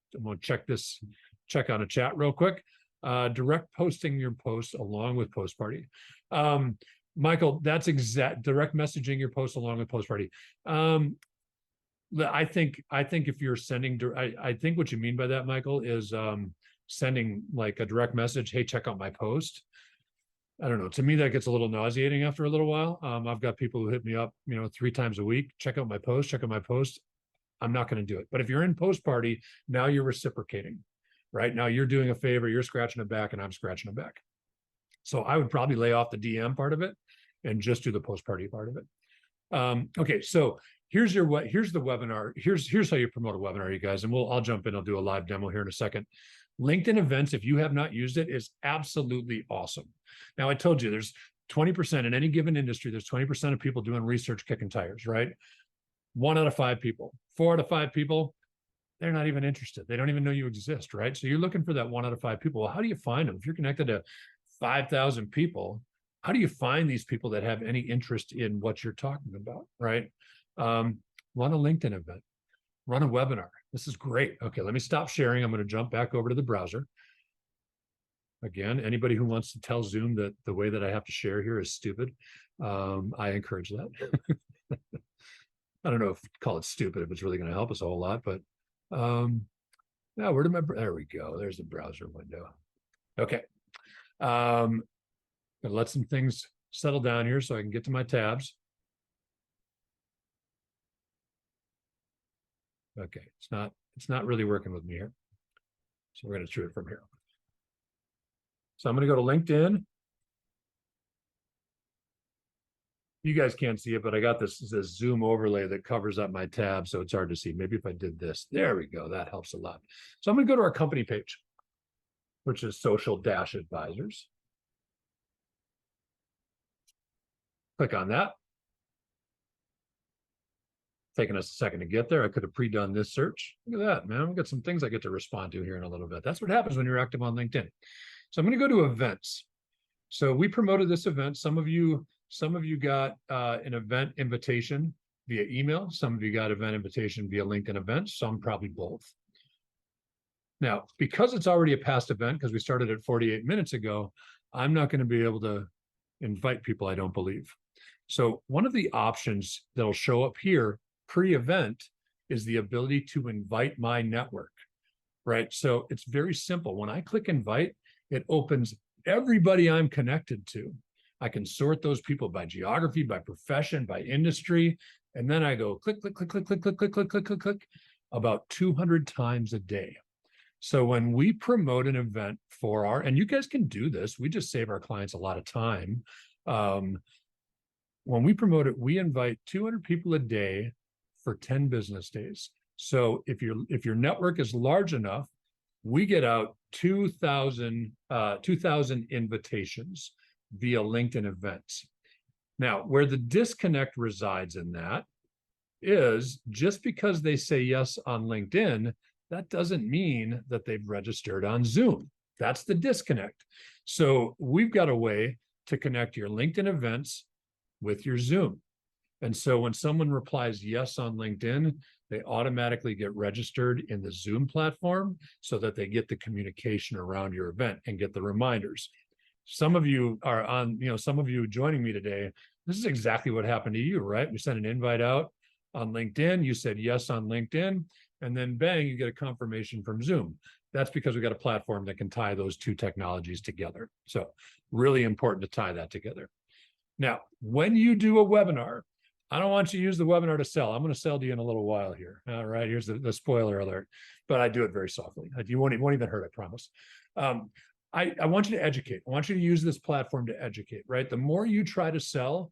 to check on a chat real quick. Direct posting your posts along with Post Party. Michael, that's direct messaging your posts along with Post Party. I think if you're sending, I think what you mean by that, Michael, is sending like a direct message, hey, check out my post. I don't know. To me, that gets a little nauseating after a little while. I've got people who hit me up, 3 times a week, check out my post. I'm not going to do it. But if you're in Post Party, now you're reciprocating, right? Now you're doing a favor, you're scratching it back, and I'm scratching it back. So I would probably lay off the DM part of it and just do the Post Party part of it. Okay, so here's the webinar. Here's how you promote a webinar, you guys, and I'll jump in. I'll do a live demo here in a second. LinkedIn events, if you have not used it, is absolutely awesome. Now, I told you there's 20% in any given industry, there's 20% of people doing research kicking tires, right? 1 out of 5 people, 4 out of 5 people, they're not even interested. They don't even know you exist, right? So you're looking for that 1 out of 5 people. Well, how do you find them? If you're connected to 5,000 people, how do you find these people that have any interest in what you're talking about, right? Run a LinkedIn event. run a webinar. This is great. Okay, let me stop sharing. I'm going to jump back over to the browser. Again, anybody who wants to tell Zoom that the way that I have to share here is stupid, I encourage that. I don't know if call it stupid if it's really going to help us a whole lot, but now where did my, there we go. There's the browser window. Okay. Gonna let some things settle down here so I can get to my tabs. Okay, it's not really working with me here. So we're going to shoot it from here. So I'm going to go to LinkedIn. You guys can't see it, but I got this Zoom overlay that covers up my tab, so it's hard to see. Maybe if I did this, there we go. That helps a lot. So I'm going to go to our company page, which is social-advisors. Click on that. Taking us a second to get there. I could have pre-done this search. Look at that, man. We've got some things I get to respond to here in a little bit. That's what happens when you're active on LinkedIn. So I'm going to go to events. So we promoted this event. Some of you got an event invitation via email. Some of you got event invitation via LinkedIn events. Some probably both. Now, because it's already a past event, because we started it 48 minutes ago, I'm not going to be able to invite people, I don't believe. So one of the options that'll show up here pre-event is the ability to invite my network, right? So it's very simple. When I click invite, it opens everybody I'm connected to. I can sort those people by geography, by profession, by industry. And then I go click, click, click, click, click, click, click, click, click, click, click, about 200 times a day. So when we promote an event for our, and you guys can do this, we just save our clients a lot of time. When we promote it, we invite 200 people a day for 10 business days. So if your network is large enough, we get out 2,000 invitations via LinkedIn events. Now, where the disconnect resides in that is just because they say yes on LinkedIn, that doesn't mean that they've registered on Zoom. That's the disconnect. So we've got a way to connect your LinkedIn events with your Zoom. And so when someone replies yes on LinkedIn, they automatically get registered in the Zoom platform so that they get the communication around your event and get the reminders. Some of you are on, some of you joining me today, this is exactly what happened to you, right? We sent an invite out on LinkedIn. You said yes on LinkedIn, and then bang, you get a confirmation from Zoom. That's because we got a platform that can tie those two technologies together. So really important to tie that together. Now, when you do a webinar, I don't want you to use the webinar to sell. I'm going to sell to you in a little while here. All right, here's the spoiler alert, but I do it very softly. You won't even hurt, I promise. I want you to educate. I want you to use this platform to educate, right? The more you try to sell,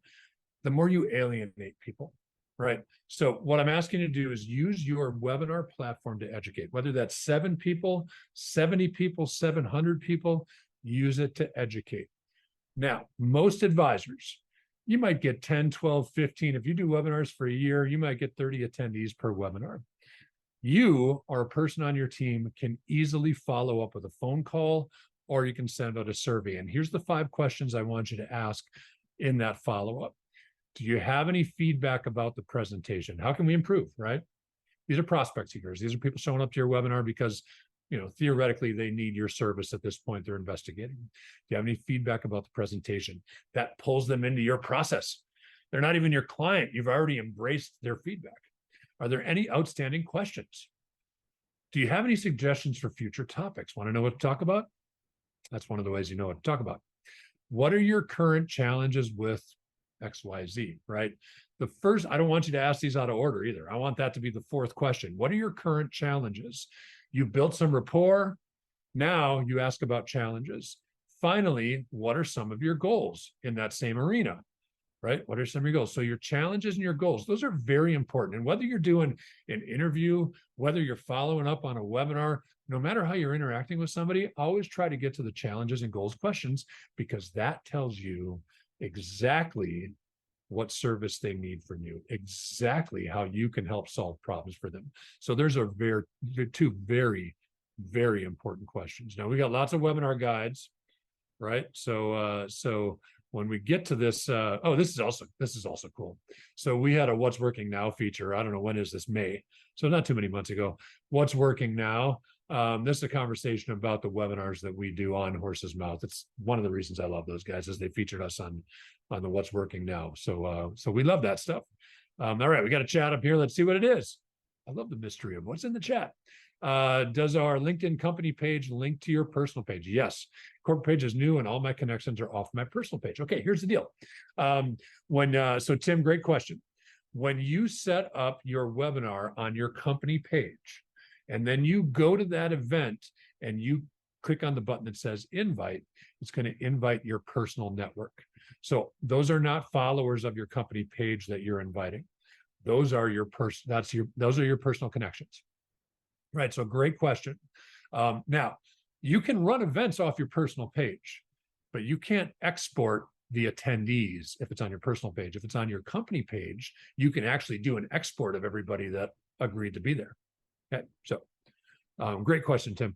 the more you alienate people, right? So what I'm asking you to do is use your webinar platform to educate, whether that's 7 people, 70 people, 700 people, use it to educate. Now, most advisors, you might get 10, 12, 15. If you do webinars for a year, you might get 30 attendees per webinar. You or a person on your team can easily follow up with a phone call, or you can send out a survey. And here's the 5 questions I want you to ask in that follow-up. Do you have any feedback about the presentation? How can we improve, right? These are prospect seekers. These are people showing up to your webinar because, theoretically, they need your service at this point. They're investigating. Do you have any feedback about the presentation? That pulls them into your process. They're not even your client. You've already embraced their feedback. Are there any outstanding questions? Do you have any suggestions for future topics? Want to know what to talk about? That's one of the ways you know what to talk about. What are your current challenges with XYZ, right? The first, I don't want you to ask these out of order either. I want that to be the 4th question. What are your current challenges? You've built some rapport. Now you ask about challenges. Finally, what are some of your goals in that same arena, right? What are some of your goals? So your challenges and your goals, those are very important. And whether you're doing an interview, whether you're following up on a webinar, no matter how you're interacting with somebody, always try to get to the challenges and goals questions, because that tells you exactly what service they need from you, exactly how you can help solve problems for them. So there's 2 very, very important questions. Now we got lots of webinar guides, right? So when we get to this, oh, this is also cool. So we had a what's working now feature. I don't know, when is this? May. So not too many months ago. What's working now? This is a conversation about the webinars that we do on Horse's Mouth. It's one of the reasons I love those guys, is they featured us on the what's working now. So we love that stuff. All right, we got a chat up here. Let's see what it is. I love the mystery of what's in the chat. Does our LinkedIn company page link to your personal page? Yes. Corporate page is new and all my connections are off my personal page. Okay, here's the deal. So Tim, great question. When you set up your webinar on your company page, and then you go to that event and you click on the button that says invite, it's going to invite your personal network. So those are not followers of your company page that you're inviting. Those are your those are your personal connections. Right. So great question. Now, you can run events off your personal page, but you can't export the attendees if it's on your personal page. If it's on your company page, you can actually do an export of everybody that agreed to be there. Okay. So great question, Tim.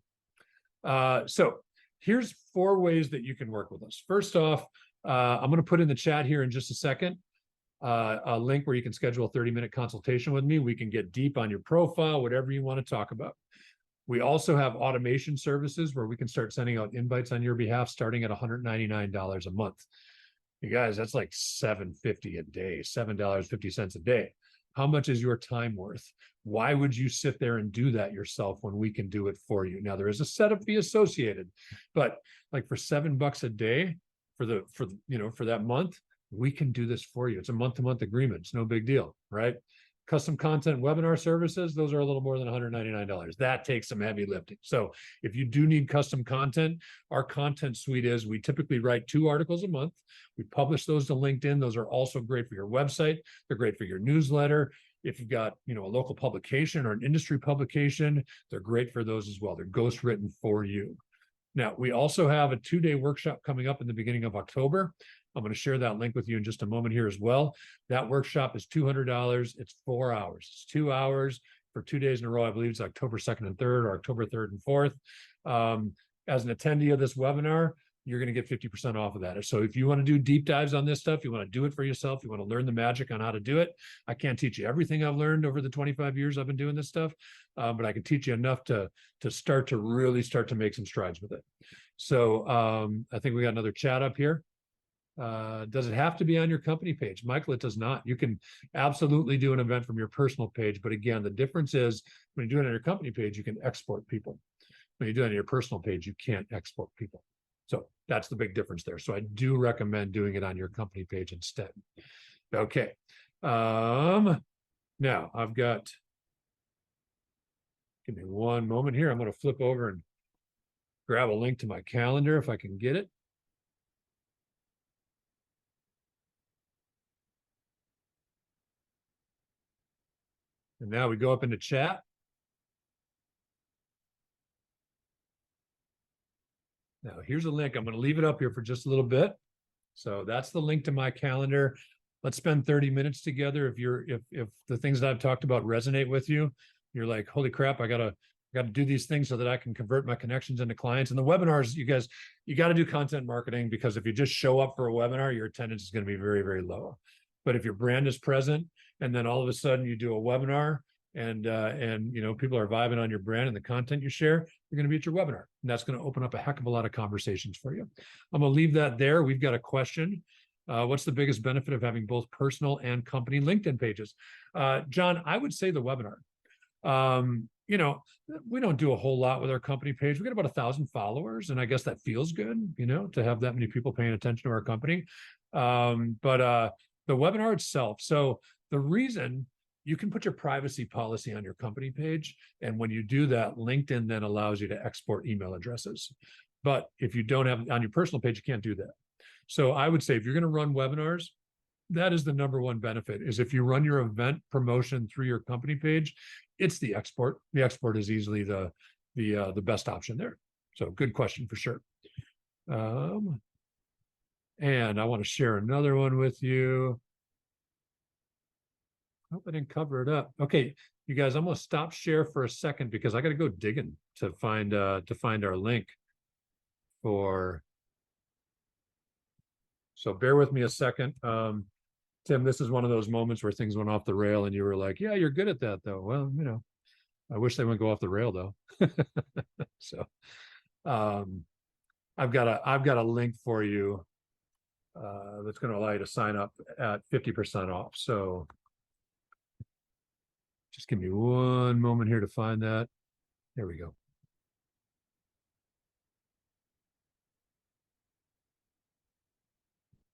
So here's 4 ways that you can work with us. First off, I'm going to put in the chat here in just a second a link where you can schedule a 30-minute consultation with me. We can get deep on your profile, whatever you want to talk about. We also have automation services where we can start sending out invites on your behalf, starting at $199 a month. You guys, that's like $7.50 a day, $7.50 a day. How much is your time worth? Why would you sit there and do that yourself when we can do it for you? Now, there is a setup fee associated, but like for $7 a day for that month, we can do this for you. It's a month-to-month agreement. It's no big deal, right? Custom content webinar services, those are a little more than $199. That takes some heavy lifting. So if you do need custom content, our content suite is, we typically write 2 articles a month. We publish those to LinkedIn. Those are also great for your website. They're great for your newsletter. If you've got, a local publication or an industry publication, they're great for those as well. They're ghost written for you. Now, we also have a 2-day workshop coming up in the beginning of October. I'm going to share that link with you in just a moment here as well. That workshop is $200. It's 4 hours. It's 2 hours for 2 days in a row. I believe it's October 2nd and 3rd or October 3rd and 4th. As an attendee of this webinar, you're going to get 50% off of that. So if you want to do deep dives on this stuff, you want to do it for yourself, you want to learn the magic on how to do it. I can't teach you everything I've learned over the 25 years I've been doing this stuff, but I can teach you enough to really start to make some strides with it. So I think we got another chat up here. Does it have to be on your company page? Michael, it does not. You can absolutely do an event from your personal page. But again, the difference is when you do it on your company page, you can export people. When you do it on your personal page, you can't export people. So that's the big difference there. So I do recommend doing it on your company page instead. Okay. Now I've got, give me one moment here. I'm going to flip over and grab a link to my calendar if I can get it. And now we go up into chat. Now here's a link. I'm going to leave it up here for just a little bit. So that's the link to my calendar. Let's spend 30 minutes together. If the things that I've talked about resonate with you, you're like, holy crap, I gotta do these things so that I can convert my connections into clients. And the webinars, you guys, you got to do content marketing, because if you just show up for a webinar, your attendance is going to be very, very low. But if your brand is present, and then all of a sudden you do a webinar, and people are vibing on your brand and the content you share, you're going to be at your webinar, and that's going to open up a heck of a lot of conversations for you. I'm going to leave that there. We've got a question. What's the biggest benefit of having both personal and company LinkedIn pages? John, I would say the webinar. We don't do a whole lot with our company page. We got about 1,000 followers, and I guess that feels good, to have that many people paying attention to our company. But the webinar itself. So the reason, you can put your privacy policy on your company page, and when you do that, LinkedIn then allows you to export email addresses. But if you don't have on your personal page, you can't do that. So I would say if you're going to run webinars, that is the number one benefit, is if you run your event promotion through your company page, it's the export. The export is easily the best option there. So good question for sure. And I want to share another one with you. I hope I didn't cover it up. Okay, you guys, I'm going to stop share for a second because I got to go digging to find our link for So bear with me a second. Tim, this is one of those moments where things went off the rail and you were like, yeah, you're good at that though. Well, I wish they wouldn't go off the rail though. So um, I've got a link for you that's going to allow you to sign up at 50% off. So just give me one moment here to find that. There we go.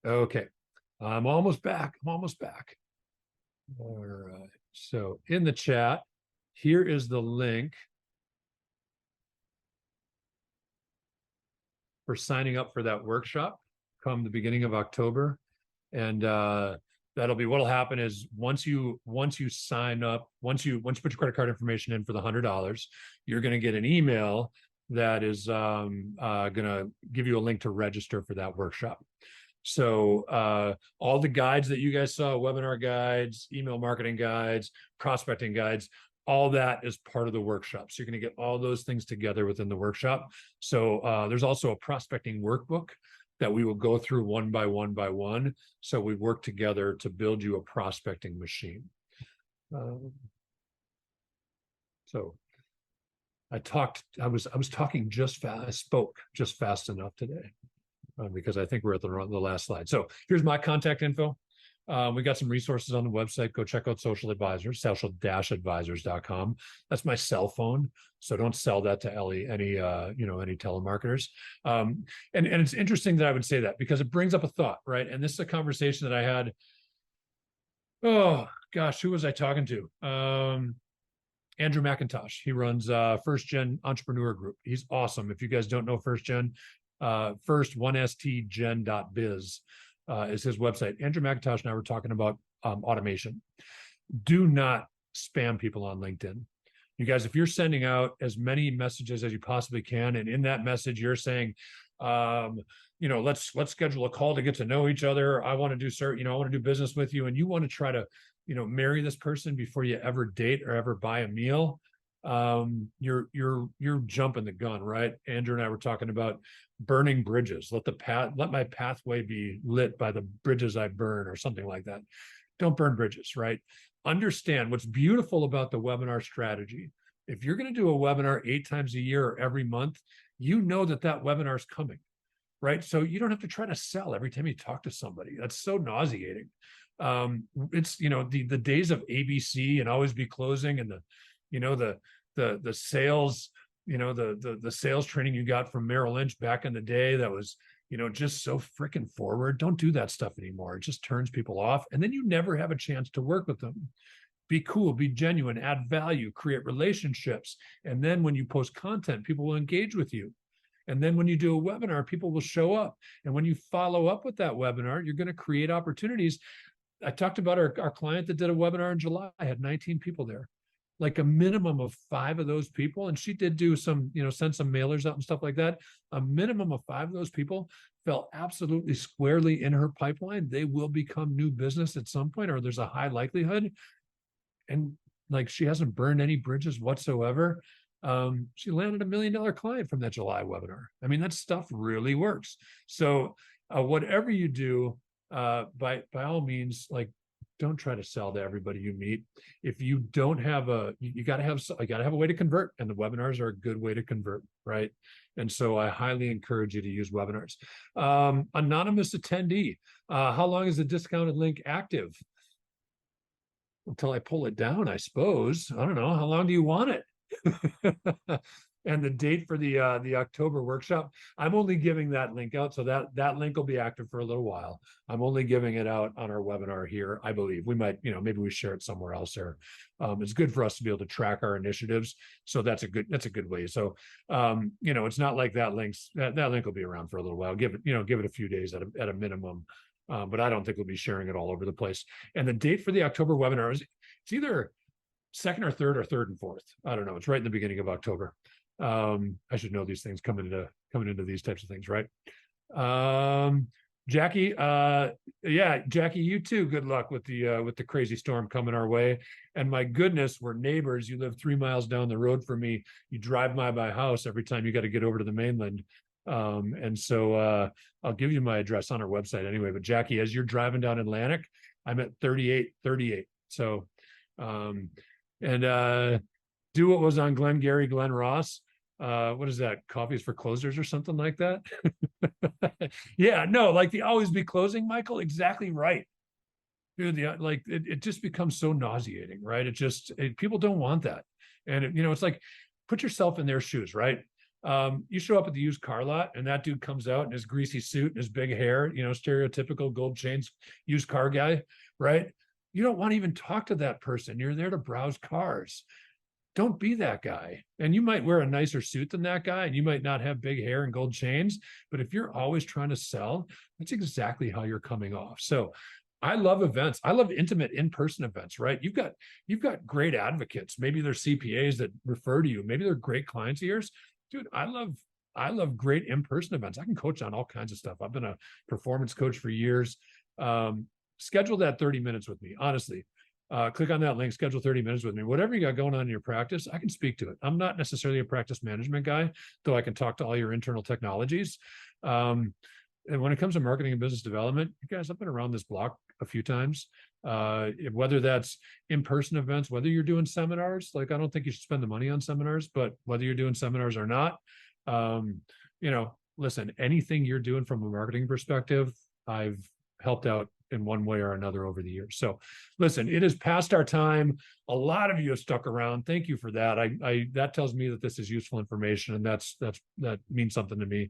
Okay. I'm almost back. I'm almost back. All right. So in the chat, here is the link for signing up for that workshop come the beginning of October. And that'll be what'll happen is once you sign up, once you put your credit card information in for the $100, you're going to get an email that is going to give you a link to register for that workshop. So all the guides that you guys saw, webinar guides, email marketing guides, prospecting guides, all that is part of the workshop. So you're going to get all those things together within the workshop. So there's also a prospecting workbook that we will go through one by one by one. So we work together to build you a prospecting machine. So I was talking just fast. I spoke just fast enough today because I think we're at the last slide. So here's my contact info. We got some resources on the website. Go check out Social Advisors, social-advisors.com. That's my cell phone. So don't sell that to any telemarketers. And it's interesting that I would say that because it brings up a thought, right? And this is a conversation that I had. Oh gosh, who was I talking to? Andrew McIntosh. He runs First Gen Entrepreneur Group. He's awesome. If you guys don't know First Gen, first1stgen.biz is his website. Andrew McIntosh and I were talking about automation. Do not spam people on LinkedIn. You guys, if you're sending out as many messages as you possibly can, and in that message you're saying, let's schedule a call to get to know each other. I want to do I want to do business with you, and you want to try to, marry this person before you ever date or ever buy a meal. You're jumping the gun, right? Andrew and I were talking about burning bridges. Let my pathway be lit by the bridges I burn, or something like that. Don't burn bridges, right? Understand what's beautiful about the webinar strategy. If you're going to do a webinar 8 times a year or every month, you know that webinar is coming, right? So you don't have to try to sell every time you talk to somebody. That's so nauseating. It's the days of ABC and always be closing, and the sales, the sales training you got from Merrill Lynch back in the day that was, just so freaking forward. Don't do that stuff anymore. It just turns people off, and then you never have a chance to work with them. Be cool, be genuine, add value, create relationships. And then when you post content, people will engage with you. And then when you do a webinar, people will show up. And when you follow up with that webinar, you're going to create opportunities. I talked about our client that did a webinar in July. I had 19 people there, like a minimum of 5 of those people. And she did do some, send some mailers out and stuff like that. A minimum of 5 of those people fell absolutely squarely in her pipeline. They will become new business at some point, or there's a high likelihood. And like, she hasn't burned any bridges whatsoever. She landed $1 million client from that July webinar. I mean, that stuff really works. So whatever you do, by all means, like, don't try to sell to everybody you meet. If you don't have you got to have a way to convert, and the webinars are a good way to convert, right? And so I highly encourage you to use webinars. Anonymous attendee, how long is the discounted link active? Until I pull it down, I suppose. I don't know. How long do you want it? And the date for the October workshop, I'm only giving that link out, so that link will be active for a little while. I'm only giving it out on our webinar here. I believe we might, maybe we share it somewhere else there. It's good for us to be able to track our initiatives, so that's a good way. So it's not like that link will be around for a little while. Give it a few days at a minimum. But I don't think we'll be sharing it all over the place. And the date for the October webinar it's either 2nd or 3rd or 3rd and 4th. I don't know. It's right in the beginning of October. I should know these things coming into these types of things, right? Jackie, Jackie, you too. Good luck with the crazy storm coming our way. And my goodness, we're neighbors. You live 3 miles down the road from me. You drive by my house every time you got to get over to the mainland. And so I'll give you my address on our website anyway. But Jackie, as you're driving down Atlantic, I'm at 3838. So, and do what was on Glenn Ross. What is that? Coffees for closers or something like that? Yeah, no, like the always be closing, Michael. Exactly right. Dude, like it just becomes so nauseating, right? People don't want that. And it's like, put yourself in their shoes, right? You show up at the used car lot and that dude comes out in his greasy suit and his big hair, stereotypical gold chains used car guy, right? You don't want to even talk to that person. You're there to browse cars. Don't be that guy. And you might wear a nicer suit than that guy, and you might not have big hair and gold chains. But if you're always trying to sell, that's exactly how you're coming off. So I love events. I love intimate in-person events, right? You've got great advocates. Maybe they're CPAs that refer to you. Maybe they're great clients of yours. Dude, I love great in-person events. I can coach on all kinds of stuff. I've been a performance coach for years. Schedule that 30 minutes with me, honestly. Click on that link, schedule 30 minutes with me. Whatever you got going on in your practice, I can speak to it. I'm not necessarily a practice management guy, though I can talk to all your internal technologies. And when it comes to marketing and business development, you guys, I've been around this block a few times. Whether that's in-person events, whether you're doing seminars, like I don't think you should spend the money on seminars, but whether you're doing seminars or not, listen, anything you're doing from a marketing perspective, I've helped out in one way or another over the years. So listen, it is past our time. A lot of you have stuck around. Thank you for that. I that tells me that this is useful information, and that means something to me.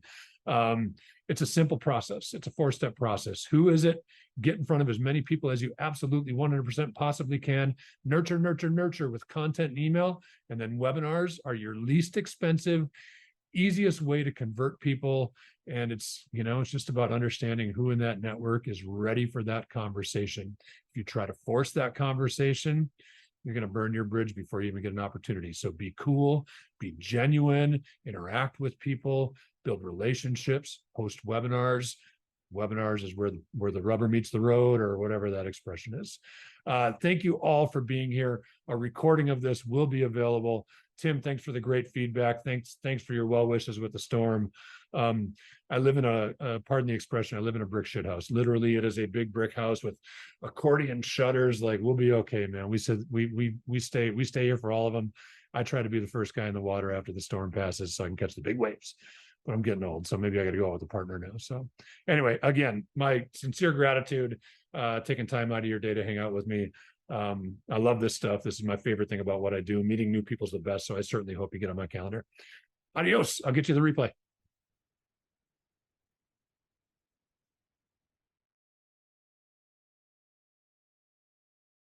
It's a simple process. It's a 4-step process. Who is it? Get in front of as many people as you absolutely 100% possibly can. Nurture, nurture, nurture with content and email. And then webinars are your least expensive, easiest way to convert people. And it's just about understanding who in that network is ready for that conversation. If you try to force that conversation, you're going to burn your bridge before you even get an opportunity. So be cool, be genuine, interact with people, build relationships, host webinars. Webinars is where the rubber meets the road, or whatever that expression is. Thank you all for being here. A recording of this will be available. Tim, thanks for the great feedback. Thanks for your well wishes with the storm. I live in pardon the expression, I live in a brick shit house. Literally, it is a big brick house with accordion shutters. Like, we'll be okay, man. We said we stay here for all of them. I try to be the first guy in the water after the storm passes so I can catch the big waves. But I'm getting old, so maybe I got to go out with a partner now. So anyway, again, my sincere gratitude, taking time out of your day to hang out with me. I love this stuff. This is my favorite thing about what I do. Meeting new people is the best. So I certainly hope you get on my calendar. Adios. I'll get you the replay.